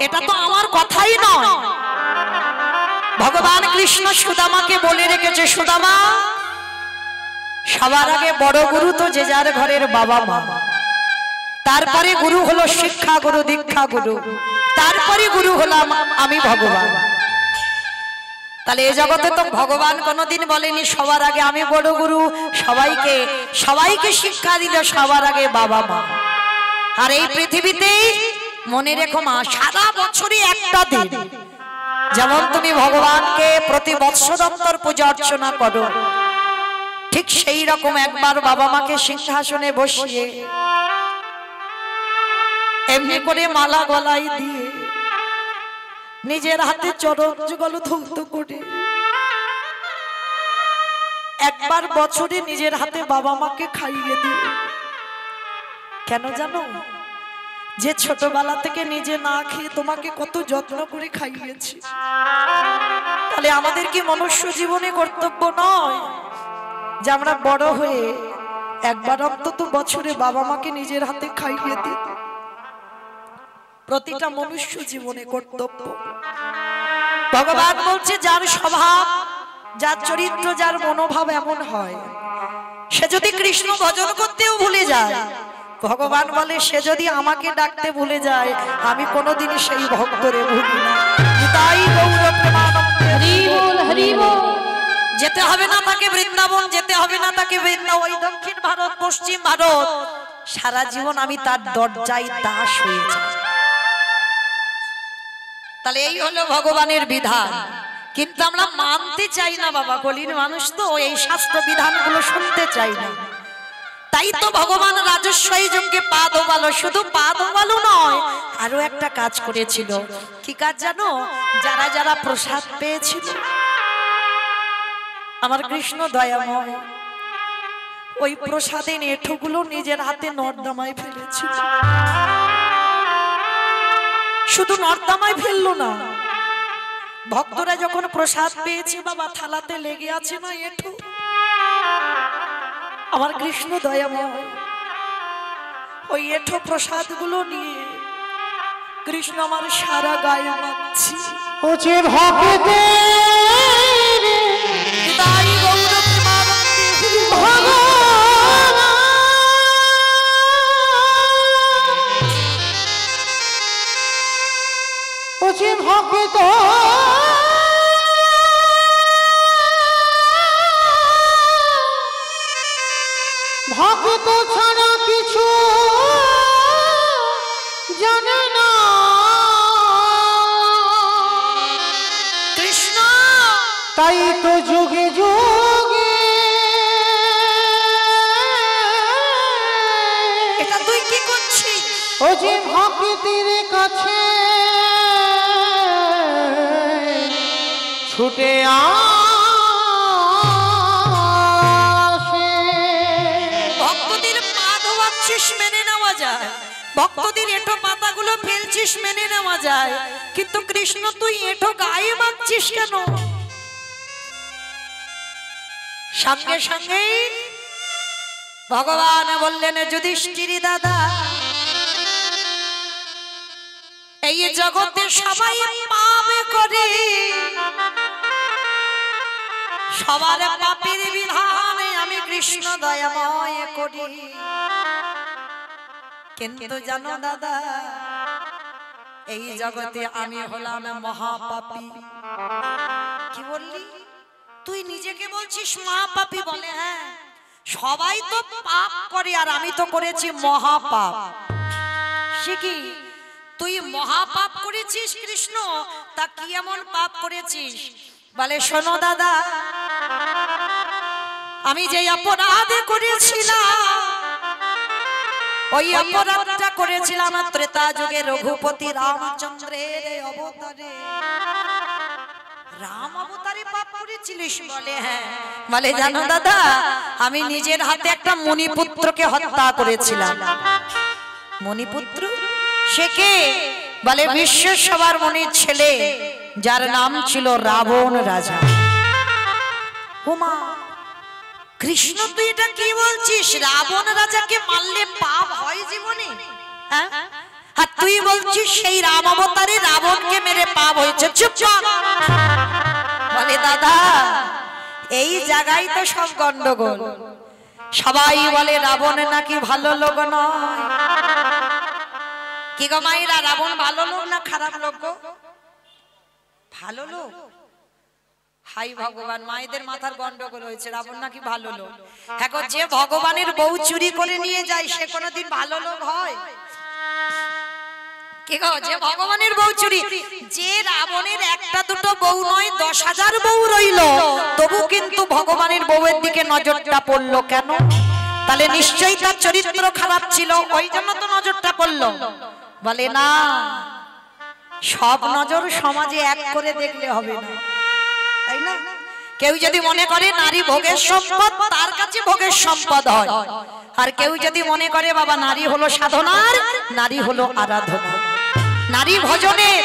Speaker 1: এটা তো আমার কথাই নয়। ভগবান কৃষ্ণ সুদামাকে বলে রেখেছে, সুদামা সবার আগে বড় গুরু তো যে যার ঘরের বাবা মা, তারপরে গুরু হলো শিক্ষা গুরু, দীক্ষা গুরু, তারপরে গুরু হলাম আমি ভগবান। তাহলে এই জগতে তো ভগবান কোনোদিন বলেনি সবার আগে আমি বড় গুরু, সবাইকে শিক্ষা দিল সবার আগে বাবা মা। আর এই পৃথিবীতে মনে রেখো মা, সারা বছরই একটা দিন, যেমন তুমি ভগবানকে প্রতি বৎসরান্তর পূজা অর্চনা করো, ঠিক সেই রকম একবার বাবা মাকে সিংহাসনে বসিয়ে এমনি করে মালা গলায় দিয়ে নিজের হাতে চরণ যুগল ধৌত করে একবার বছরে নিজের হাতে বাবা মাকে খাইয়ে দিও। কেন জানো? যে ছোটবেলা থেকে নিজে না খেয়ে তোমাকে কত যত্ন করে খাইয়েছি, তাহলে আমাদের কি মনুষ্য জীবনে কর্তব্য নয় যে আমরা বড় হয়ে একবার অন্তত বছরে বাবা মাকে নিজের হাতে খাইয়ে দিই? প্রতিটা মনুষ্য জীবনে কর্তব্য। ভগবান বলছে যার স্বভাব, যার চরিত্র, যার মনোভাব এমন হয়, সে যদি কৃষ্ণ ভজন করতেও ভুলে যায়, ভগবান বলে সে যদি আমাকে ডাকতে ভুলে যায়, আমি কোনোদিনই সেই ভক্তরে ভুলি না। তাই গৌর প্রেমানন্দে
Speaker 2: হরি বল হরি বল।
Speaker 1: যেতে হবে না তাকে বৃন্দাবন, যেতে হবে না তাকে ওই দক্ষিণ ভারত, পশ্চিম ভারত, সারা জীবন আমি তার দরজায় দাস হয়ে যাই। তাহলে এই হলো ভগবানের বিধান, কিন্তু আমরা মানতে চাই না বাবা, কলির মানুষ তো এই শাস্ত্র বিধানগুলো শুনতে চাই না। তাই তো ভগবান রাজস্বই যজ্ঞে পা ধোবালো, শুধু পা ধোবালো নয়, আরো একটা কাজ করেছিল। কি কাজ জানো? যারা যারা প্রসাদ পেয়েছিল, আমার কৃষ্ণ দয়াময় ওই প্রসাদের এঁঠোগুলো নিজের হাতে নর্দমায় ফেলেছিল। শুধু নর্দমায় ফেললো না, ভক্তরা যখন প্রসাদ পেয়েছে বাবা, থালাতে লেগে আছে না এঁঠো, আমার কৃষ্ণ দয়াময় ওই এঁঠো প্রসাদ গুলো নিয়ে কৃষ্ণ আমার সারা গায়ে মাখছি।
Speaker 3: ওছে ভক্তে
Speaker 1: তাই গৌর প্রেমানন্দে
Speaker 3: ভগবান ওছে ভক্ত ভক্ত ছাড়া কিছু জানে না।
Speaker 1: কৃষ্ণ
Speaker 3: তাই তো যুগে যুগে
Speaker 1: এটা তুই কি করছিস?
Speaker 3: ও যে ভক্তের কাছে ছুটে আসে।
Speaker 1: ভক্তদের পা ধোয়াচ্ছিস, মেনে নেওয়া যায়, ভক্তদের এঁঠো পাতাগুলো ফেলছিস, মেনে নেওয়া যায়, কিন্তু কৃষ্ণ তুই এঁঠো গায়ে মাখছিস কেন? সঙ্গে সঙ্গে ভগবান বললেন, যুধিষ্ঠির দাদা, এই জগতে সবাই পাপ করে, সবার পাপের বিধানে আমি কৃষ্ণ দয়াময় করি, কিন্তু জানো দাদা, এই জগতে আমি হলাম মহাপাপী। কি বললি তুই? নিজেকে বলছিস মহাপাপী? বলে হ্যাঁ, সবাই তো পাপ করে আর আমি তো করেছি মহাপাপ। সে কি তুই মহাপাপ করেছিস কৃষ্ণ? তা কি এমন পাপ করেছিস? বলে শোনো দাদা, আমি যে অপরাধ করেছিলাম ওই অপরাধটা করেছিলাম ত্রেতা যুগে রঘুপতি রামচন্দ্রের অবতারে। রাম অবতারে পাপ করেছিলিস? বলে হ্যাঁ। বলে জানো দাদা, আমি নিজের হাতে একটা মণিপুত্রকে হত্যা করেছিলাম। মণিপুত্র সে কে? বলে বিশ্বের সবার মনির ছেলে, যার নাম ছিল রাবণ রাজা। ওমা কৃষ্ণ, তুই এটা কি বলছিস? রাবণ রাজাকে মারলে পাপ হয় জীবনে? হ্যাঁ, আর তুই বলছিস সেই রাম অবতারে রাবণকে মেরে পাপ হয়েছে? চুপ কর। বলে দাদা, এই জায়গায় তো সব গন্ডগোল। সবাই বলে রাবণ নাকি ভালো লোক নয়। কি গো মাইরা, রাবণ ভালো লোক না খারাপ লোক গো? ভালো লোক। হাই ভগবান, মায়েদের মাথার গন্ডগোল হয়েছে, রাবণ নাকি ভালো লোক। এখন যে ভগবানের বউ চুরি করে নিয়ে যায় সে কোনোদিন ভালো লোক হয়? কি গো, যে ভগবানের বউ চুরি, যে রাবণের একটা দুটো বউ নয় 10,000 বউ রইল, তবু কিন্তু ভগবানের বউয়ের দিকে নজরটা পড়লো কেন? তাহলে নিশ্চয়ই তার চরিত্র খারাপ ছিল, ওই জন্য তো নজরটা পড়লো। বলে না, সব নজর সমাজে এক করে দেখলে হবে না, তাই না? কেউ যদি মনে করে নারী ভোগের সম্পদ, তার কাছে ভোগের সম্পদ হয়। আর কেউ যদি মনে করে বাবা নারী হলো সাধনার, নারী হলো আরাধনা, নারী ভজনের।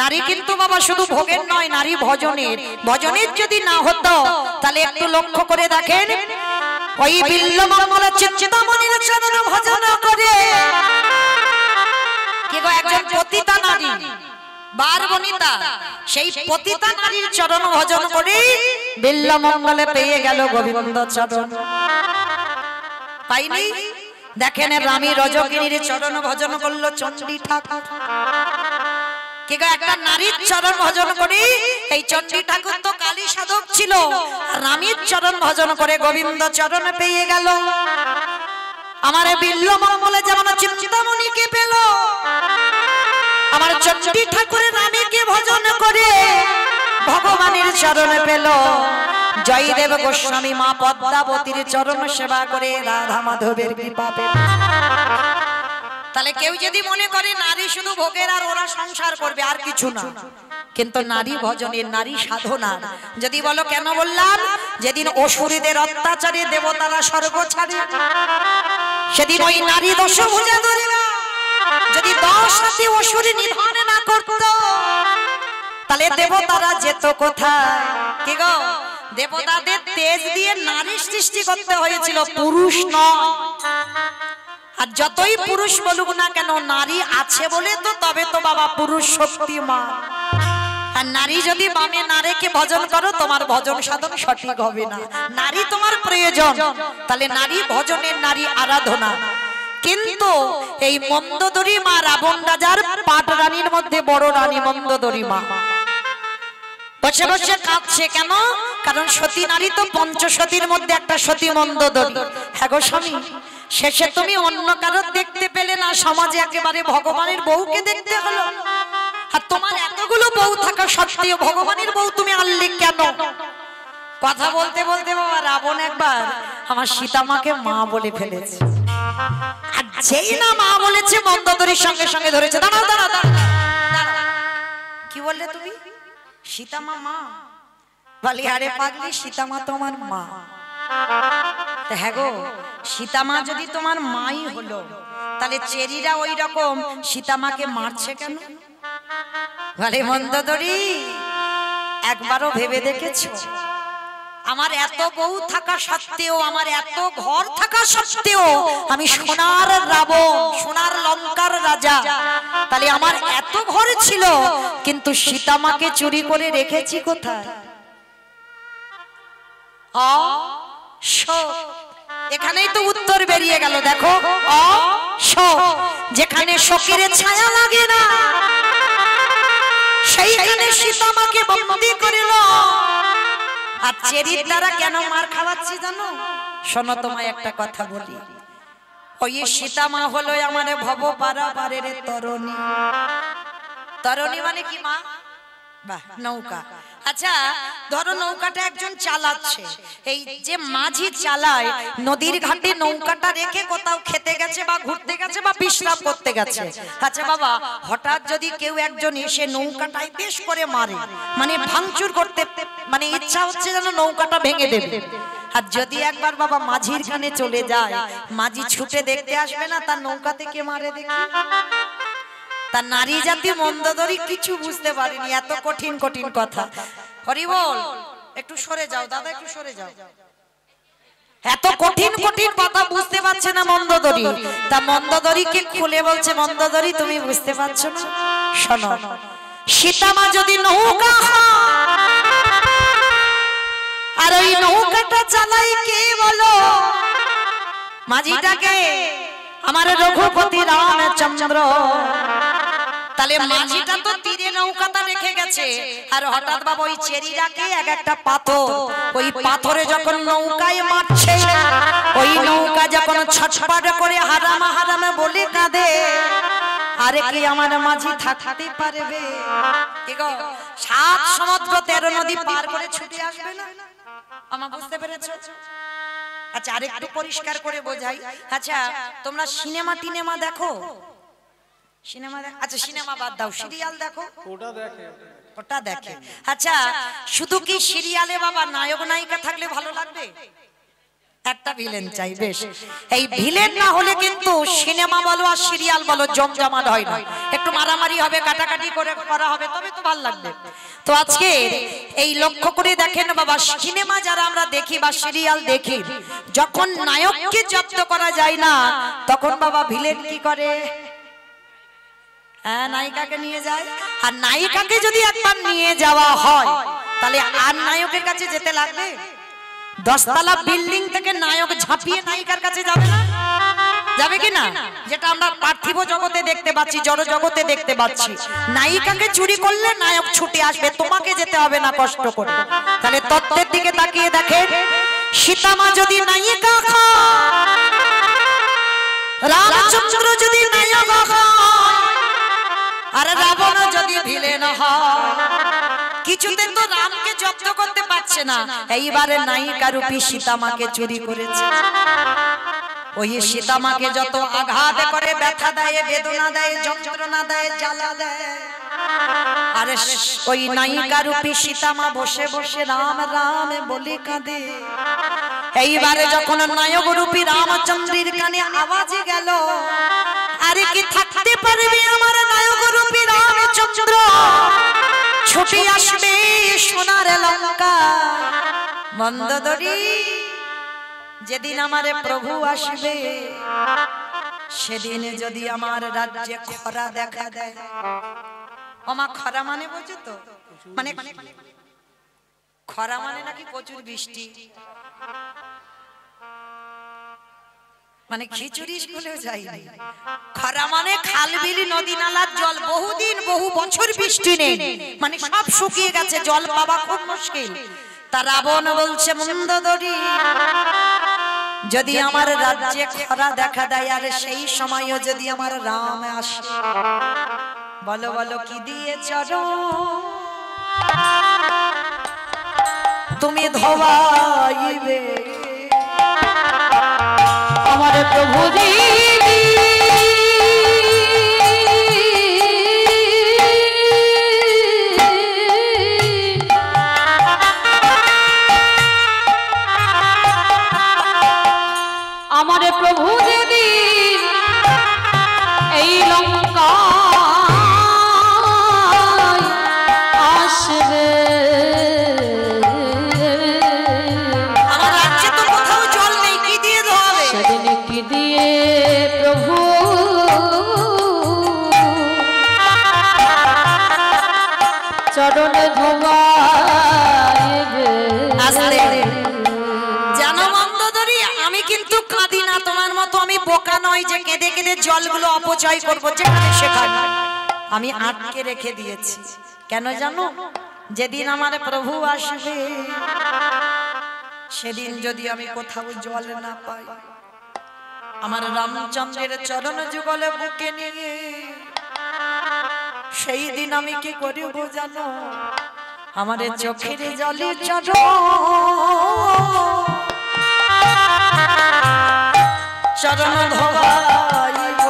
Speaker 1: নারী কিন্তু বাবা শুধু ভোগের নয়, নারী ভজনের। ভজনের যদি না হতো তাহলে একটু লক্ষ্য করে দেখেন, ওই বিল্লমঙ্গল চিন্তামণির চরণ ভজন করে কি গো একজন পতিতা নারী বারবনিতা, সেই পতিতা নারীর চরণ ভজন করে বিল্লমঙ্গলে পেয়ে গেল গোবিন্দ চরণ। পাইনি? দেখেন রামী রজকিনীর চরণ ভজন করলো চণ্ডী ঠাকুর। কি গো একটা নারীর চরণ ভজন করে, এই চণ্ডী ঠাকুর তো কালী সাধক ছিল, রামীর চরণ ভজন করে গোবিন্দ চরণ পেয়ে গেল। আমার বিল্লমঙ্গলে যেমন চিন্তামণিকে পেল, আমার চণ্ডী ঠাকুরের রানীকে ভজন করে ভগবানের চরণে পেল। জয়দেব গোস্বামী মা পদ্মাবতীর চরণ সেবা করে রাধা মাধবের কৃপা পেল। তাহলে কেউ যদি মনে করে নারী শুধু ভোগের আর ওরা সংসার করবে আর কিছু না, কিন্তু নারী ভজনের, নারী সাধনা। যদি বলো কেন বললাম, যেদিন অসুরীদের অত্যাচারে দেবতারা স্বর্গ ছাড়ে, সেদিন ওই নারী দশভুজা ধরিবা যদি 10 রাতে অসুরী নিধন না করত, তাহলে দেবতারা যেত কোথায়? কি গো, দেবতাদের তেজ দিয়ে নারী সৃষ্টি করতে হয়েছিল, পুরুষ নয়। আর যতই পুরুষ বলুক না কেন, নারী আছে বলে তো তবে তো বাবা পুরুষ শক্তিমান। আর নারী যদি বামে নারীকে ভজন করো, তোমার ভজন সাধন সঠিক হবে না। নারী তোমার প্রয়োজন, তাহলে নারী ভজনের, নারী আরাধনা। কিন্তু এই মন্দোদরী মা, রাবণ রাজার 5 রানীর মধ্যে বড় রানী মন্দোদরী মা বসে বসে কাঁদছে কেন? কারণ সতী নারী তো পঞ্চসতীর মধ্যে একটা সতী মন্দোদরী। হ্যাঁ গো স্বামী, শেষে তুমি অন্য কারো দেখতে পেলে না, সমাজে একেবারে ভগবানের বউকে দেখতে হলো। আর তোমার এতগুলো বউ থাকা সত্ত্বেও ভগবানের বউ তুমি আনলে কেন? কথা বলতে বলতে বাবা রাবণ একবার আমার সীতামাকে মা বলে ফেলেছে। আর যেই না মা বলেছে, মন্দোদরীর সঙ্গে সঙ্গে ধরেছে, দাঁড়াও দাঁড়াও দাঁড়াও। কি বললে তুমি? সীতামা মা? বলি আরে পাগলি, সীতামা তোমার মা। হ্যাঁ গো, সীতামা যদি তোমার মাই হলো, তাহলে চেরিরা ওই রকম সীতামাকে মারছে কেন? বলে মন্দোদরী, একবারও ভেবে দেখেছো আমার এত বউ থাকা সত্ত্বেও, আমার এত ঘর থাকা সত্ত্বেও আমি সোনার রাবণ, সোনার লঙ্কার রাজা, তাহলে আমার এত ঘর ছিল, কিন্তু সীতামাকে চুরি করে রেখেছি কোথায়? এখানেই তো উত্তর বেরিয়ে গেল। দেখো, যেখানে শোকের ছায়া লাগে না, সেইখানে সীতামাকে বন্দী করিল। আর চেরির দ্বারা কেন মার খাওয়াচ্ছি জানো? শোনো, তোমায় একটা কথা বলি। ওই সীতা মা হলো আমার ভব পারাপারের তরণী। তরণী মানে কি মা? বাহ, নৌকা। আচ্ছা ধরো নৌকাটা একজন চালাচ্ছে, এই যে মাঝি চালায় নদীর ঘাটে নৌকাটা রেখে কোথাও খেতে গেছে বা ঘুরতে গেছে বা বিশ্রাম করতে গেছে। আচ্ছা বাবা, হঠাৎ যদি কেউ একজন এসে নৌকাটায় বেশ করে মারে, মানে ভাঙচুর করতে, মানে ইচ্ছা হচ্ছে যেন নৌকাটা ভেঙে দেবে, আর যদি একবার বাবা মাঝির কানে চলে যায়, মাঝি ছুটে দেখতে আসবে না তার নৌকা থেকে মারে দেখি? তার নারী জাতি মন্দোদরী কিছু বুঝতে পারেনি, এত কঠিন কঠিন কথা। হরি বল, একটু সরে যাও দাদা, একটু সরে যাও। এত কঠিন কঠিন কথা বুঝতে পারছে না মন্দোদরী, তা মন্দোদরীকে খুলে বলছে, মন্দোদরী তুমি বুঝতে পারছো না, শোনো, সীতা মা যদি নৌকা আর ওই নৌকাটা চালাই কে বলো? মাঝিটাকে আমার রঘুপতি রামচন্দ্র। তাহলে মাঝিটা তো তীরে নৌকাটা রেখে গেছে, আর হঠাৎ বাবা ওই চেরিটাকে এক একটা পাথর, ওই পাথরে যখন নৌকায় মারছে, ওই নৌকা যখন ছটফট করে হারামা হারামা বলে কাঁদে, আরে কি আমার মাঝি থাকতে পারবে? কি গো, 7 সমুদ্র 13 নদী পার করে ছুটে আসবে না? আমার বুঝতে পেরেছো? আচ্ছা আরেকটু পরিষ্কার করে বোঝাই। আচ্ছা তোমরা সিনেমা টিনেমা দেখো? সিনেমা দেখো? আচ্ছা সিনেমা বাদ দাও, সিরিয়াল দেখো? ওটা দেখে। আচ্ছা শুধু কি সিরিয়ালে বাবা নায়ক নায়িকা থাকলে ভালো লাগবে? একটা ভিলেন চাই। বেশ, এই ভিলেন না হলে কিন্তু সিনেমা বলো আর সিরিয়াল বলো জমজমাট হয় না, একটু মারামারি হবে, কাটাকাটি করে করা হবে, তবে তো ভালো লাগবে। তো আজকে এই লক্ষ্য করে দেখেন বাবা, সিনেমা যারা আমরা দেখি বা সিরিয়াল দেখি, যখন নায়ককে জব্দ করা যায় না, তখন বাবা ভিলেন কি করে? হ্যাঁ, নায়িকাকে নিয়ে যায়। আর নায়িকাকে যদি একবার নিয়ে যাওয়া হয়, তাহলে আর নায়কের কাছে যেতে লাগবে? 10 তলা বিল্ডিং থেকে নায়ক ঝাঁপিয়ে নায়িকার কাছে যাবে না? যাবে কি না? যেটা আমরা পার্থিব জগতে দেখতে পাচ্ছি, জড় জগতে দেখতে পাচ্ছি, নায়িকাকে চুরি করলে নায়ক ছুটে আসবে, তোমাকে যেতে হবে না কষ্ট করে। তাহলে তত্ত্বের দিকে তাকিয়ে দেখেন, সীতা মা যদি নায়িকা হয়, রামচন্দ্র যদি নায়ক হয়, আর রাবণ যদি ভিলেন হয়, কিছুতে তো রামকে জব্দ করতে পারছে না, এইবারে নায়িকা রূপী সীতা মাকে চুরি করেছে। ওই সীতা মাকে যত আঘাত করে, ব্যথা দেয়, বেদনা দেয়, যন্ত্রণা দেয়, জ্বালা দেয়, আর ওই নায়িকা রূপী সীতা মা বসে বসে রাম রাম বলে কাঁদে। এইবারে যখন নায়ক রূপী রামচন্দ্রের কানে আওয়াজ গেল, আরে কি থাকতে পারবে আমার নায়ক রূপী রামচন্দ্র, ছুটে আসবে সোনার লঙ্কা। মন্দোদরী, যেদিন আমার প্রভু আসবে, সেদিন যদি আমার রাজ্যে খরা দেখা দেয়। ওমা, খরা মানে বোঝো তো? মানে খরা মানে নাকি প্রচুর বৃষ্টি, মানে খিচুড়ি স্কুলেও যাইনি। খরা মানে খাল বিল নদী নালার জল বহুদিন বহু বছর বৃষ্টি নেই, মানে সব শুকিয়ে গেছে, জল পাওয়া খুব মুশকিল। তা রাবণ বলছে, মন্দোদরী, যদি আমার রাজ্যে খরা দেখা দেয়, আর সেই সময়ও যদি আমার রাম আসে, বলো বলো কি দিয়ে চরণ তুমি ধোবাইবে?
Speaker 2: আমার প্রভু দিদি আমার প্রভু দিদি এই লঙ্কা আসবে।
Speaker 1: আমার রাজ্যে তো কোথাও জল নেই, কি দিয়ে ধোয়াবে?
Speaker 2: সেদিন কি দিয়ে প্রভু চরণে ধোবাইবে।
Speaker 1: জানো মন্দোদরী, আমি কিন্তু কাঁদি না, তোমার মতো আমি বোকা নই যে কেঁদে কেঁদে জলগুলো অপচয় করবো যেখানে সেখানে। আমি আটকে রেখে দিয়েছি। কেন জানো? যেদিন আমার প্রভু আসবে, সেদিন যদি আমি কোথাও জল না পাই, আমার রামচন্দ্রের চরণ যুগলে বুকে নিয়ে সেই দিন আমি কি করিব জানো, আমার চোখের জলে চরণ ধোয়াইব।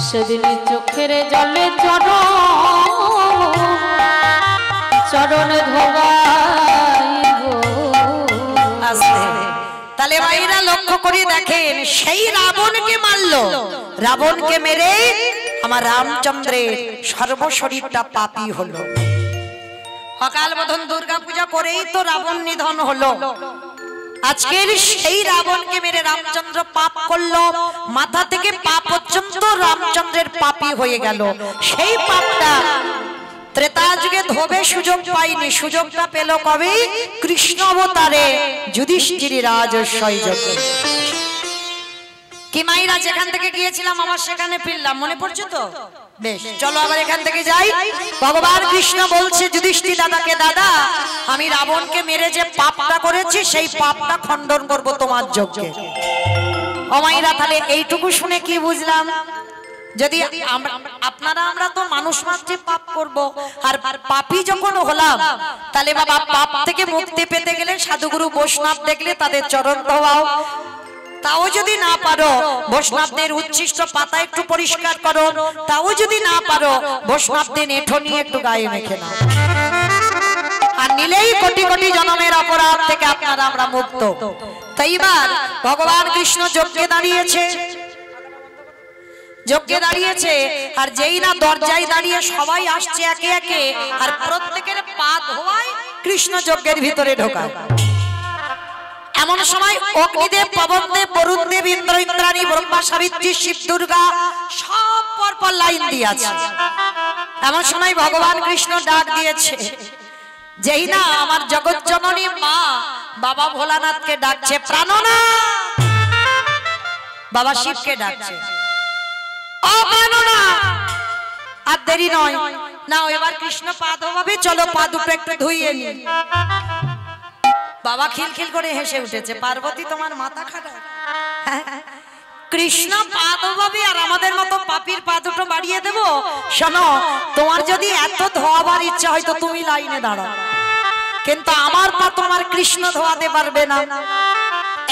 Speaker 2: সেদিন চোখের জলে চরণ ধোয়াইব।
Speaker 1: তাহলে ভাইরা লক্ষ্য করে দেখেন, সেই রাবণকে মারলো, রাবণকে মেরে আমার রামচন্দ্রের সর্বশরীরটা পাপী হলো। সকাল বোধন দুর্গা পূজা করেই তো রাবণ নিধন হলো। আজকের সেই রাবণকে মেরে রামচন্দ্র পাপ করলো, মাথা থেকে পা পর্যন্ত রামচন্দ্রের পাপী হয়ে গেল। সেই পাপটা ত্রেতা যুগে ধোবে সুযোগ পাইনি, সুযোগটা পেল কবে? কৃষ্ণ অবতারে যুধিষ্ঠির রাজস্বই যোগে। কি মাইরা যেখান থেকে গিয়েছিলাম আমার সেখানে ফিরলাম, মনে পড়ছে তো? বেশ, চলো আবার এখান থেকে যাই। ভগবান কৃষ্ণ বলছে যুধিষ্ঠির দাদাকে, দাদা আমি রাবণকে মেরে যে পাপটা করেছি সেই পাপটা খণ্ডন করব তোমার যজ্ঞে। ও মাইরা, তাহলে এইটুকু শুনে কি বুঝলাম? যদি আপনারা আমরা তো মানুষ মাত্রে পাপ করব, আর পাপী যখন হলাম তাহলে বাবা পাপ থেকে মুক্তি পেতে গেলে সাধুগুরু বৈষ্ণব দেখলে তাদের চরণ ধোয়াও। তাও যদি না পারো বৈষ্ণবদের উচ্ছিষ্ট পাতা একটু পরিষ্কার করো, তাও যদি না পারো বৈষ্ণবদের এঁঠো নিয়ে একটু গায়ে মেখে নাও, আর নিলেই কোটি কোটি জন্মের অপরাধ থেকে আপনারা আমরা মুক্ত। তাই এবার ভগবান কৃষ্ণ যজ্ঞে দাঁড়িয়েছে, যজ্ঞে দাঁড়িয়েছে, আর যেই না দরজায় দাঁড়িয়ে সবাই আসছে একে একে, আর প্রত্যেকের পা ধোয়ায় কৃষ্ণ যজ্ঞের ভিতরে ঢোকায়। এমন সময় অগ্নিদেব, পবনদেব, বরুণদেব, ইন্দ্র, ইন্দ্রাণী, ব্রহ্মা, সাবিত্রী, শিব, দুর্গা সব পরপর লাইন দিয়ে আছে। এমন সময় ভগবান কৃষ্ণ ডাক দিয়েছে, যেই না আমার জগৎ জননী মা বাবা ভোলানাথকে ডাকছে, প্রাণনাথ বাবা শিবকে ডাকছে, ও প্রাণনাথ আর দেরি নয়, নাও এবার কৃষ্ণ পা ধোয়াবে, চলো পা দুটো একটু ধুইয়ে নি। বাবা খিলখিল করে হেসে উঠেছে, পার্বতী তোমার মাথা খারাপ? কৃষ্ণ পা ধোয়াবে আর আমাদের মতো পাপীর পা দুটো বাড়িয়ে দেব? শোনো, তোমার যদি এত ধোয়াবার ইচ্ছা হয় তো তুমি লাইনে দাঁড়াও, কিন্তু আমার পা তোমার কৃষ্ণ ধোয়াতে পারবে না।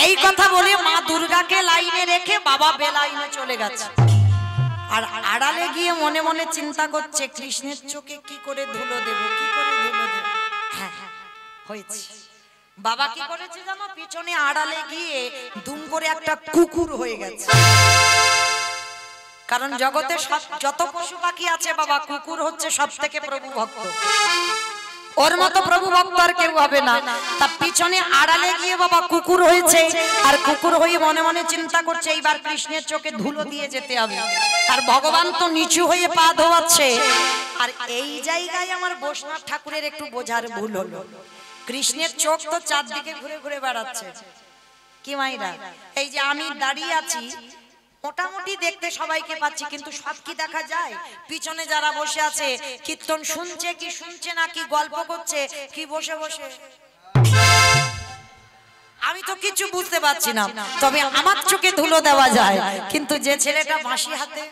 Speaker 1: এই কথা বলে মা দুর্গাকে লাইনে রেখে বাবা বেলাইনে চলে গেছে, আর আড়ালে গিয়ে মনে মনে চিন্তা করছে কৃষ্ণের চোখে কি করে ধুলো দেব, কি করে ধুলো দেব। হ্যাঁ হয়েছে, বাবা কি করেছে জানো? পিছনে আড়ালে গিয়ে দুম করে একটা কুকুর হয়ে গেছে। কারণ জগতে যত পশু পাখি আছে বাবা, কুকুর হচ্ছে সব থেকে প্রভু ভক্ত, ওর মতো প্রভু ভক্ত আর কেউ হবে না। তার পিছনে আড়ালে গিয়ে বাবা কুকুর হয়েছে, আর কুকুর হয়ে মনে মনে চিন্তা করছে এইবার কৃষ্ণের চোখে ধুলো দিয়ে যেতে হবে, আর ভগবান তো নিচু হয়ে পা ধোয়াচ্ছে। আর এই জায়গায় আমার বৈষ্ণব ঠাকুরের একটু বোঝার ভুল হলো, কৃষ্ণের চোখ তো চারদিকে ঘুরে ঘুরে বেড়াচ্ছে। কি মাইরা, এই যে আমি দাঁড়িয়ে আছি মোটামুটি দেখতে সবাইকে পাচ্ছি, কিন্তু সব কি দেখা যায়? পিছনে যারা বসে আছে কীর্তন শুনছে কি শুনছে না, কি গল্প করছে কি বসে বসে, আমি তো কিছু বুঝতে পারছি না। তবে আমার চোখে ধুলো দেওয়া যায়, কিন্তু যে ছেলেটা বাঁশি হাতে,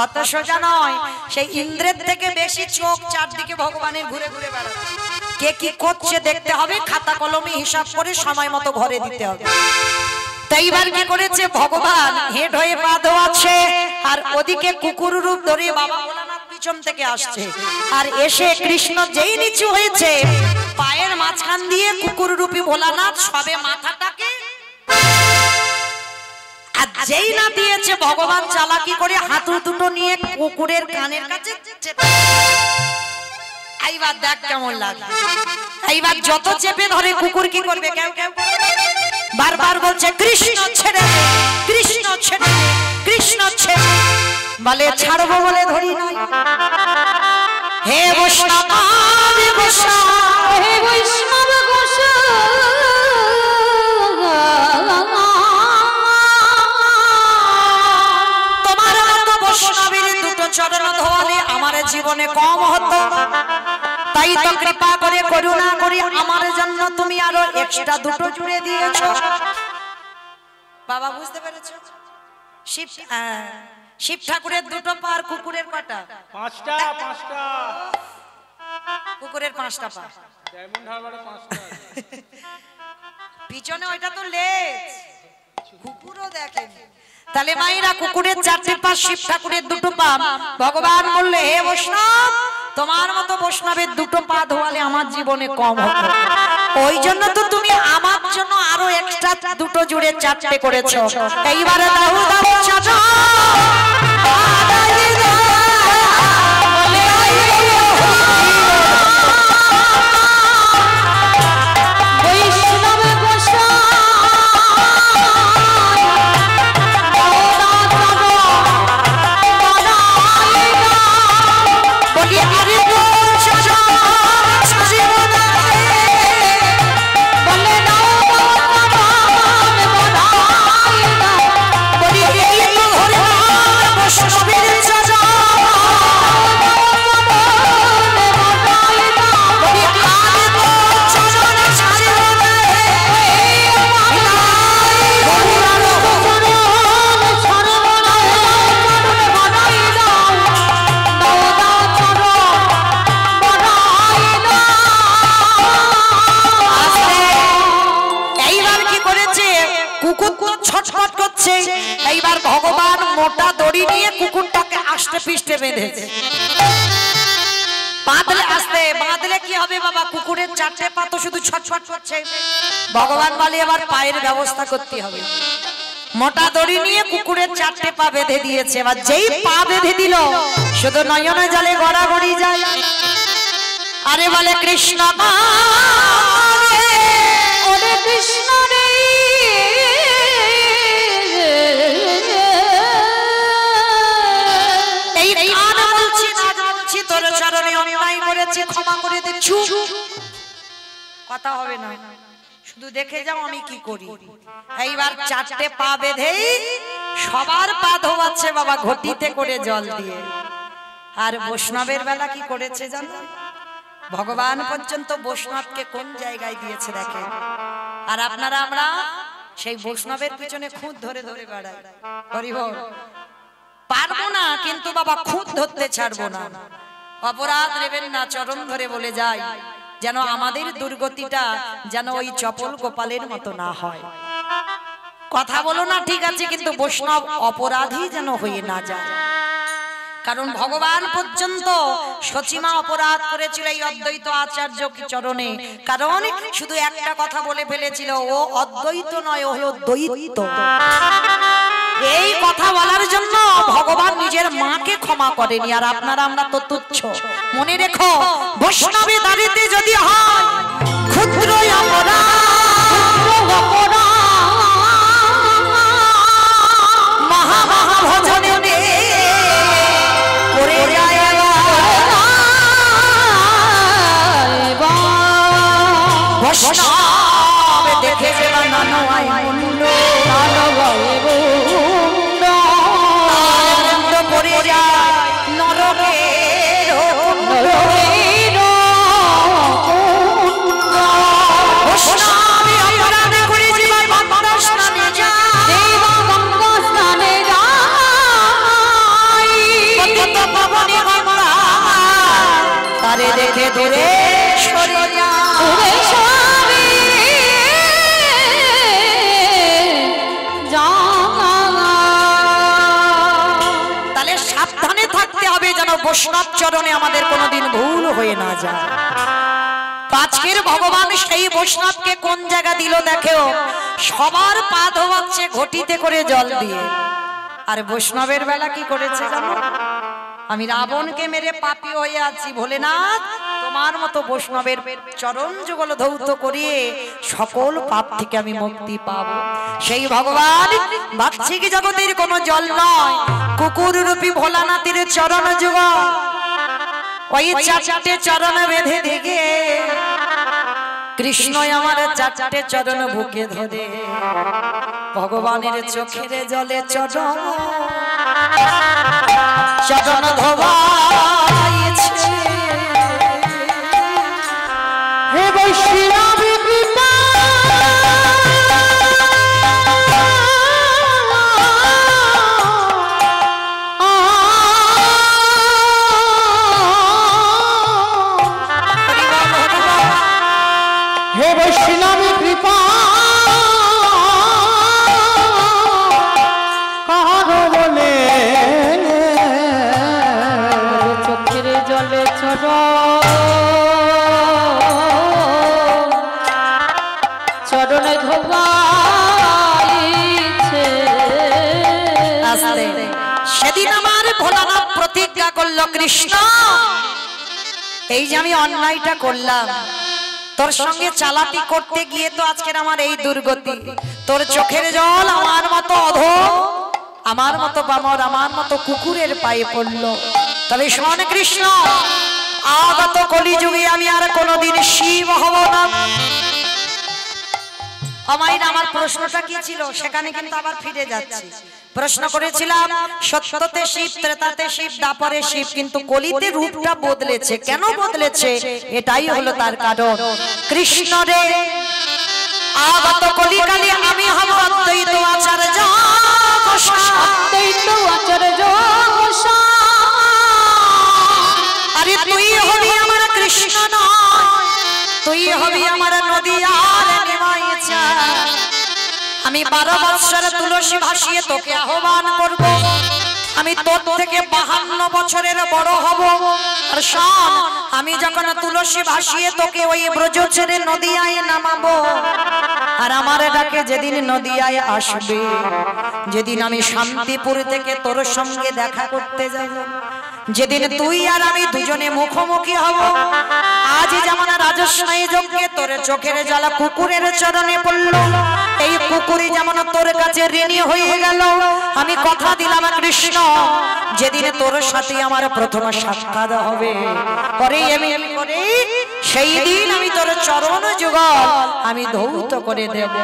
Speaker 1: অত সোজা নয়, সেই ইন্দ্রের থেকে বেশি চোখ চারদিকে ভগবানের ঘুরে ঘুরে বেড়াচ্ছে। কে কি করছে দেখতে হবে, খাতা কলমে হিসাব করে সময় মতো ঘরে দিতে হবে। তাই এবার কি করেছে ভগবান? হেড হয়ে পা ধোয়াচ্ছে, আর ওদিকে কুকুর রূপ ধরে বাবা ভোলানাথ পিছন থেকে আসছে, আর এসে কৃষ্ণ যেই নিচু হয়েছে পায়ের মাঝখান দিয়ে কুকুর রূপী ভোলানাথ সবে মাথাটাকে, আর যেই না দিয়েছে ভগবান চালাকি করে হাতু দুটো নিয়ে কুকুরের কানের কাছে চেপে, এইবার দেখ কেমন লাগে। এইবার যত চেপে ধরে কুকুর কি করবে, কেউ কেউ বারবার বলছে কৃষ্ণ ছেড়ে দে, কৃষ্ণ ছেড়ে দে, কৃষ্ণ ছেড়ে দে। বলে ছাড়বো বলে ধরি নাই। হে বৈষ্ণব হে বৈষ্ণব,
Speaker 2: হে বৈষ্ণব
Speaker 1: তোমার মতো বৈষ্ণবের দুটো চরণ ধোয়ালে আমার জীবনে কম হতো, তাই তো কৃপা করে করুণা করে আমার জন্য তুমি আরো এক্সট্রা দুটো জুড়ে দিয়েছো। বাবা বুঝতে পেরেছো? শিব শিব ঠাকুরের দুটো পা আর কুকুরের কটা?
Speaker 4: পাঁচটা।
Speaker 1: কুকুরের 5টা পা,
Speaker 4: ডায়মন্ড হারবারে 5টা।
Speaker 1: পিছনে ওইটা তো লেজ, কুকুরও দেখেন। তাহলে মায়েরা কুকুরের 4টে পা, শিব ঠাকুরের 2টো পা। ভগবান বললে হে বৈষ্ণব তোমার মতো বৈষ্ণবের 2টো পা ধোয়ালে আমার জীবনে কম হতো, ওই জন্য তো তুমি আমার জন্য আরো এক্সট্রা 2টো জুড়ে 4টে করেছো। এইবারে দাও দাও চাচা এইবার ভগবান মোটা দড়ি নিয়ে কুকুরটাকে আষ্টে পিষ্টে বেঁধেছে। বাঁধলে আসতে বাঁধলে কি হবে বাবা? কুকুরের 4টে পা তো শুধু ছটফট করছে। ভগবান বলে এবার পায়ের ব্যবস্থা করতে হবে। মোটা দড়ি নিয়ে কুকুরের 4টে পা বেঁধে দিয়েছে। এবার যেই পা বেঁধে দিল শুধু নয়নে জলে গড়াগড়ি যায়। আরে বলে কৃষ্ণ
Speaker 2: ওরে কৃষ্ণ রে
Speaker 1: তোর চরণে অন্যায় করেছি, ক্ষমা করে দে। চুপ, কথা হবে না, শুধু দেখে যাও আমি কি করি। এইবার 4টে পা বেঁধেই সবার পা ধোয়াচ্ছে বাবা ঘটিতে করে জল দিয়ে। আর বৈষ্ণবের বেলা কি করেছে জানো? ভগবান পর্যন্ত বৈষ্ণবকে কোন জায়গায় দিয়েছে দেখে। আর আপনারা আমরা সেই বৈষ্ণবের পিছনে খুঁত ধরে ধরে বেড়াই। হরি বল। পারবো না কিন্তু বাবা খুঁত ধরতে ছাড়বো না। অপরাধ নেবেন না, চরণ ধরে বলে যাই যেন আমাদের দুর্গতিটা যেন ওই চপল গোপালের মতো না হয়। কথা বলো না ঠিক আছে, কিন্তু বৈষ্ণব অপরাধী যেন হয়ে না যায়। কারণ ভগবান পর্যন্ত সচিমা অপরাধ করেছিল এই অদ্বৈত আচার্য চরণে। কারণ শুধু একটা কথা বলে ফেলেছিল, ও অদ্বৈত নয়, ও হলো দ্বৈত। এই কথা বলার জন্য ভগবান নিজের মাকে ক্ষমা করেনি। আর আপনারা আমরা তো তুচ্ছ। মনে রেখো, বৈষ্ণবে দাঁড়িতে যদি হয় ক্ষুদ্র মহা মহা ভজনে করে যায় বৈষ্ণব দেখে যে বানানো হয় মুন্ড পড়ে যায় নরকের বৈষ্ণবে অপরাধ করে জীবন গঙ্গা স্নানে যায়, পাবনে গঙ্গা তারে দেখে দূরে সরে যায়। সাবধানে থাকতে হবে যেন বৈষ্ণব চরণে আমাদের কোনোদিন ভুল হয়ে না যায়। আজকের ভগবান সেই বৈষ্ণবকে কোন জায়গা দিল দেখেও, সবার পা ধোয়াচ্ছে ঘটিতে করে জল দিয়ে। আর বৈষ্ণবের বেলা কি করেছে জানো? আমি রাবণকে মেরে পাপী হয়ে আছি, ভোলেনাথ তোমার মতো বৈষ্ণবের চরণ যুগল ধৌত করিয়ে সকল পাপ থেকে আমি মুক্তি পাবো। সেই ভগবান বাহ্যিক জগতের কোনো জল নয়, কুকুর রূপী ভোলানাথের চরণ যুগল। ওই চারটে চরণ বেঁধে দিকে কৃষ্ণ আমার চারটে চরণ বুকে ধরে ভগবানের চোখের জলে চরণ চরণ ধোবাইছে।
Speaker 3: হে বৈষ্ণব কৃপা হে বৈষ্ণব কৃপা কারো বলে
Speaker 2: চোখের জলে চরণে ধোবাইছে।
Speaker 1: সেদিন আমার ভোলানাথ প্রতিজ্ঞা করলো, কৃষ্ণ এই যে আমি অন্যায়টা করলাম, তোর সঙ্গে চালাকি করতে গিয়ে তো আজকের আমার এই দুর্গতি। তোর চোখের জল আমার মতো অধম, আমার মতো বামর, আমার মতো কুকুরের পায়ে পড়লো। তবে শোন কৃষ্ণ, আগত কলিযুগে আমি আর কোনোদিন শিব হব না। আমার প্রশ্নটা কি ছিল সেখানে কিন্তু আবার ফিরে যাচ্ছি। প্রশ্ন করেছিলাম সত্যতে শিব, ত্রেতাতে শিব, দ্বাপরে শিব, কিন্তু কলিতে রূপটা বদলেছে। কেন বদলেছে? এটাই হলো তার কারণ। কৃষ্ণ রে আগত কলিকালে আমি হব অদ্বৈত আচার্য,
Speaker 2: অদ্বৈত আচার্য।
Speaker 1: আরে তুই হবি আমার কৃষ্ণ নয়, তুই হবি আমার নদীয়ার নিমাইছা। আমি 12 বৎসর তুলসী ভাসিয়ে তোকে আহ্বান করব। আমি তোর থেকে 52 বছরের বড় হব। আর শোন, আমি যখন তুলসী ভাসিয়ে তোকে ওই ব্রজ ছেড়ে নদীয়ায় নামাবো, আর আমার ডাকে যেদিন নদীয়ায় আসবে, যেদিন আমি শান্তিপুর থেকে তোর সঙ্গে দেখা করতে যাব, যেদিন তুই আর আমি দুজনে মুখোমুখি হব, আজ যেমন রাজস্বাই যজ্ঞে তোর চোখের জ্বালা কুকুরের চরণে পড়ল, এই কুকুরই যেমন তোর কাছে ঋণী হয়ে গেল। আমি কথা দিলাম কৃষ্ণ, যেদিন তোর সাথে আমার প্রথম সাক্ষাৎ হবে, পরে আমি সেই দিন আমি তোর চরণ যুগল আমি ধৌত করে দেব।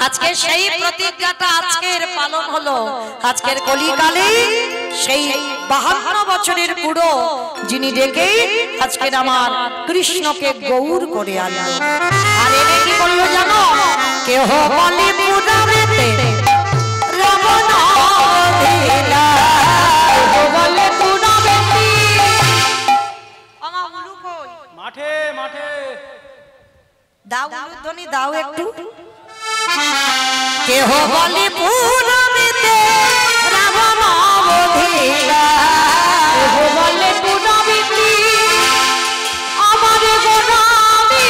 Speaker 1: আজকে সেই প্রতিজ্ঞাটা আজকের পালন হলো। আজকের কলিকালে সেই 52 বছরের বুড়ো যিনি ডেকে আজকের আমার কৃষ্ণকে গৌর করে আনলো। আর এনে কি বললো জানো? কেহ বলে পুরাবেতে রাবণ দিলা, কেহ বলে পুরাবেতে। আমা উলু কই?
Speaker 4: মাঠে মাঠে
Speaker 1: দাও উলুধ্বনি দাও একটু। কেহ বলে পুরাবেতে রাবণ দিলা,
Speaker 2: কেহ বলে পুরাবেতে আমার গোলামি।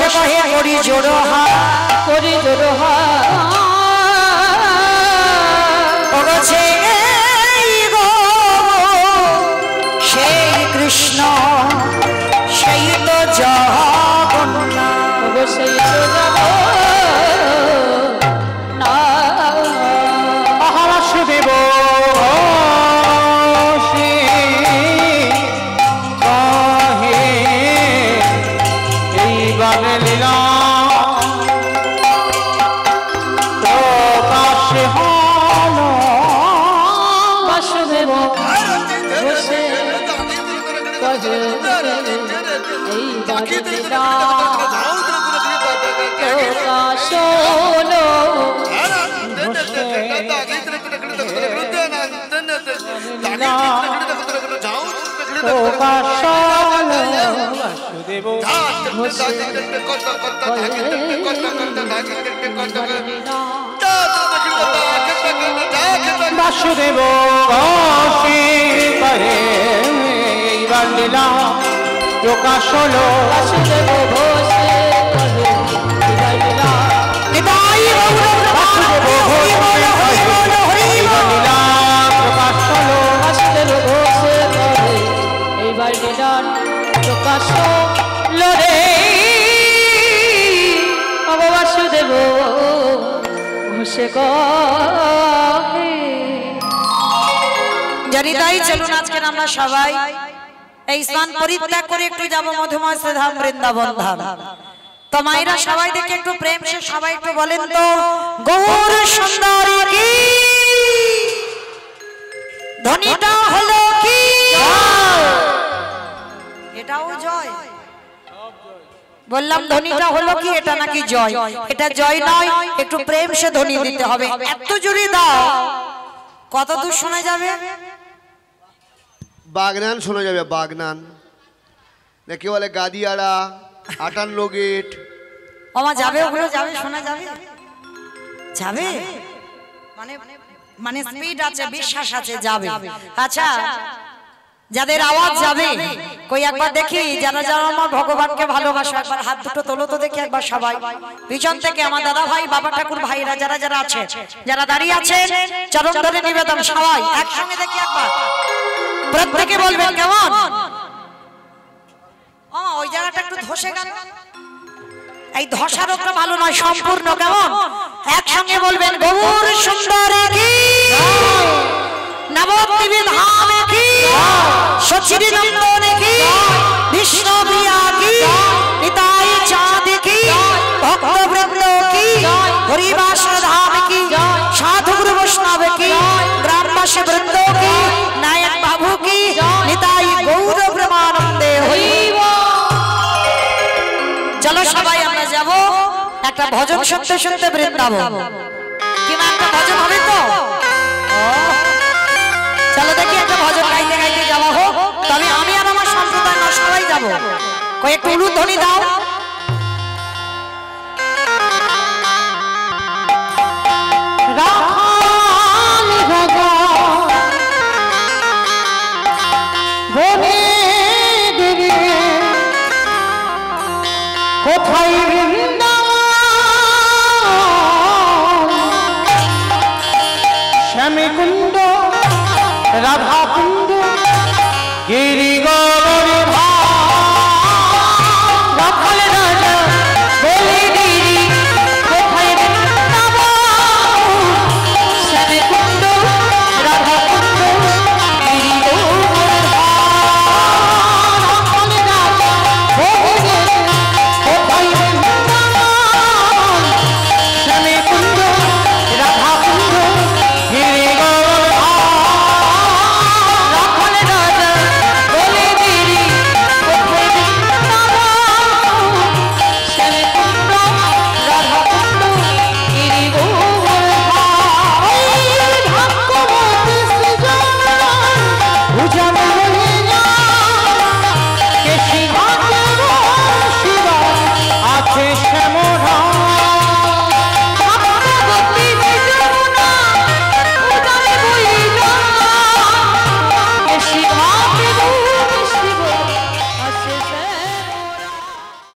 Speaker 1: কহে করি জোড়হা
Speaker 2: করি জোড়হা
Speaker 1: পড়ছে গো সেই কৃষ্ণ সেই তো জগন্নাথ
Speaker 2: সেই তো জগন্নাথ
Speaker 3: বাসুদেব বাসুদেব করে এইবার লীলা প্রকাশ হলো
Speaker 2: বাসুদেব ঘোষে এইবার লীলার প্রকাশ হলো রে বাসুদেব ঘোষে
Speaker 1: জানি তাই চলুন আজকে আমরা সবাই এই স্থান পরিত্যাগ করে একটু যাবো মধুময় ধাম বৃন্দাবন ধাম। তো মায়েরা সবাই দেখে একটু প্রেম সে সবাই একটু বলেন তো গৌর সুন্দরী কি ধ্বনিটা হলো কি এটাও জয় বললাম ধ্বনিটা হলো কি এটা নাকি জয় এটা জয় নয় একটু প্রেম সে ধ্বনি দিতে হবে এত জোরে দাও কত দূর শোনা যাবে
Speaker 4: বাগনান শোনা যাবে বাগনান নাকি বলে গাদিয়াড়া 58 গেট
Speaker 1: ওমা যাবে ওগুলো যাবে শোনা যাবে যাবে মানে মানে স্পিড আছে বিশ্বাস আছে যাবে আচ্ছা যাদের আওয়াজ যাবে কই একবার দেখি যারা যারা আমার ভগবানকে ভালোবাসে একবার হাত দুটো তোলো তো দেখি একবার সবাই পিছন থেকে আমার দাদা ভাই বাবা ঠাকুর ভাইরা যারা যারা আছে যারা দাঁড়িয়ে আছে চরণ ধরে নিবেদন সবাই একসঙ্গে দেখি একবার প্রত্যেকে বলবেন কেমন ও ওই জায়গাটা একটু ধসে গেল এই ধসার ওটা ভালো নয় সম্পূর্ণ কেমন একসঙ্গে বলবেন গৌর সুন্দরী কি নবদ্বীপে ধাম কি সচিরি নন্দন কি বিষ্ণু প্রিয়া কি নিতাই চাঁদ কি ভক্ত বৃন্দ কি হরিবাস ধাম কি সাধু গুরু বৈষ্ণব কি গ্রামবাসী বৃন্দ কি নায়ক বাবু কি নিতাই গৌর ব্রহ্মানন্দে হইব। চলো সবাই আমরা যাব একটা ভজন শুনতে শুনতে বৃন্দাবন কি না একটা ভজন হবে তো চলো দেখি একটা ভজন গাইতে গাইতে যাওয়া হোক তবে আমি আর আমার সম্প্রদায় না সবাই যাবো কয়েকটু উলুধ্বনি দাও
Speaker 3: কোথায় শ্যামী কুণ্ড রাধা কুণ্ড গিরিগা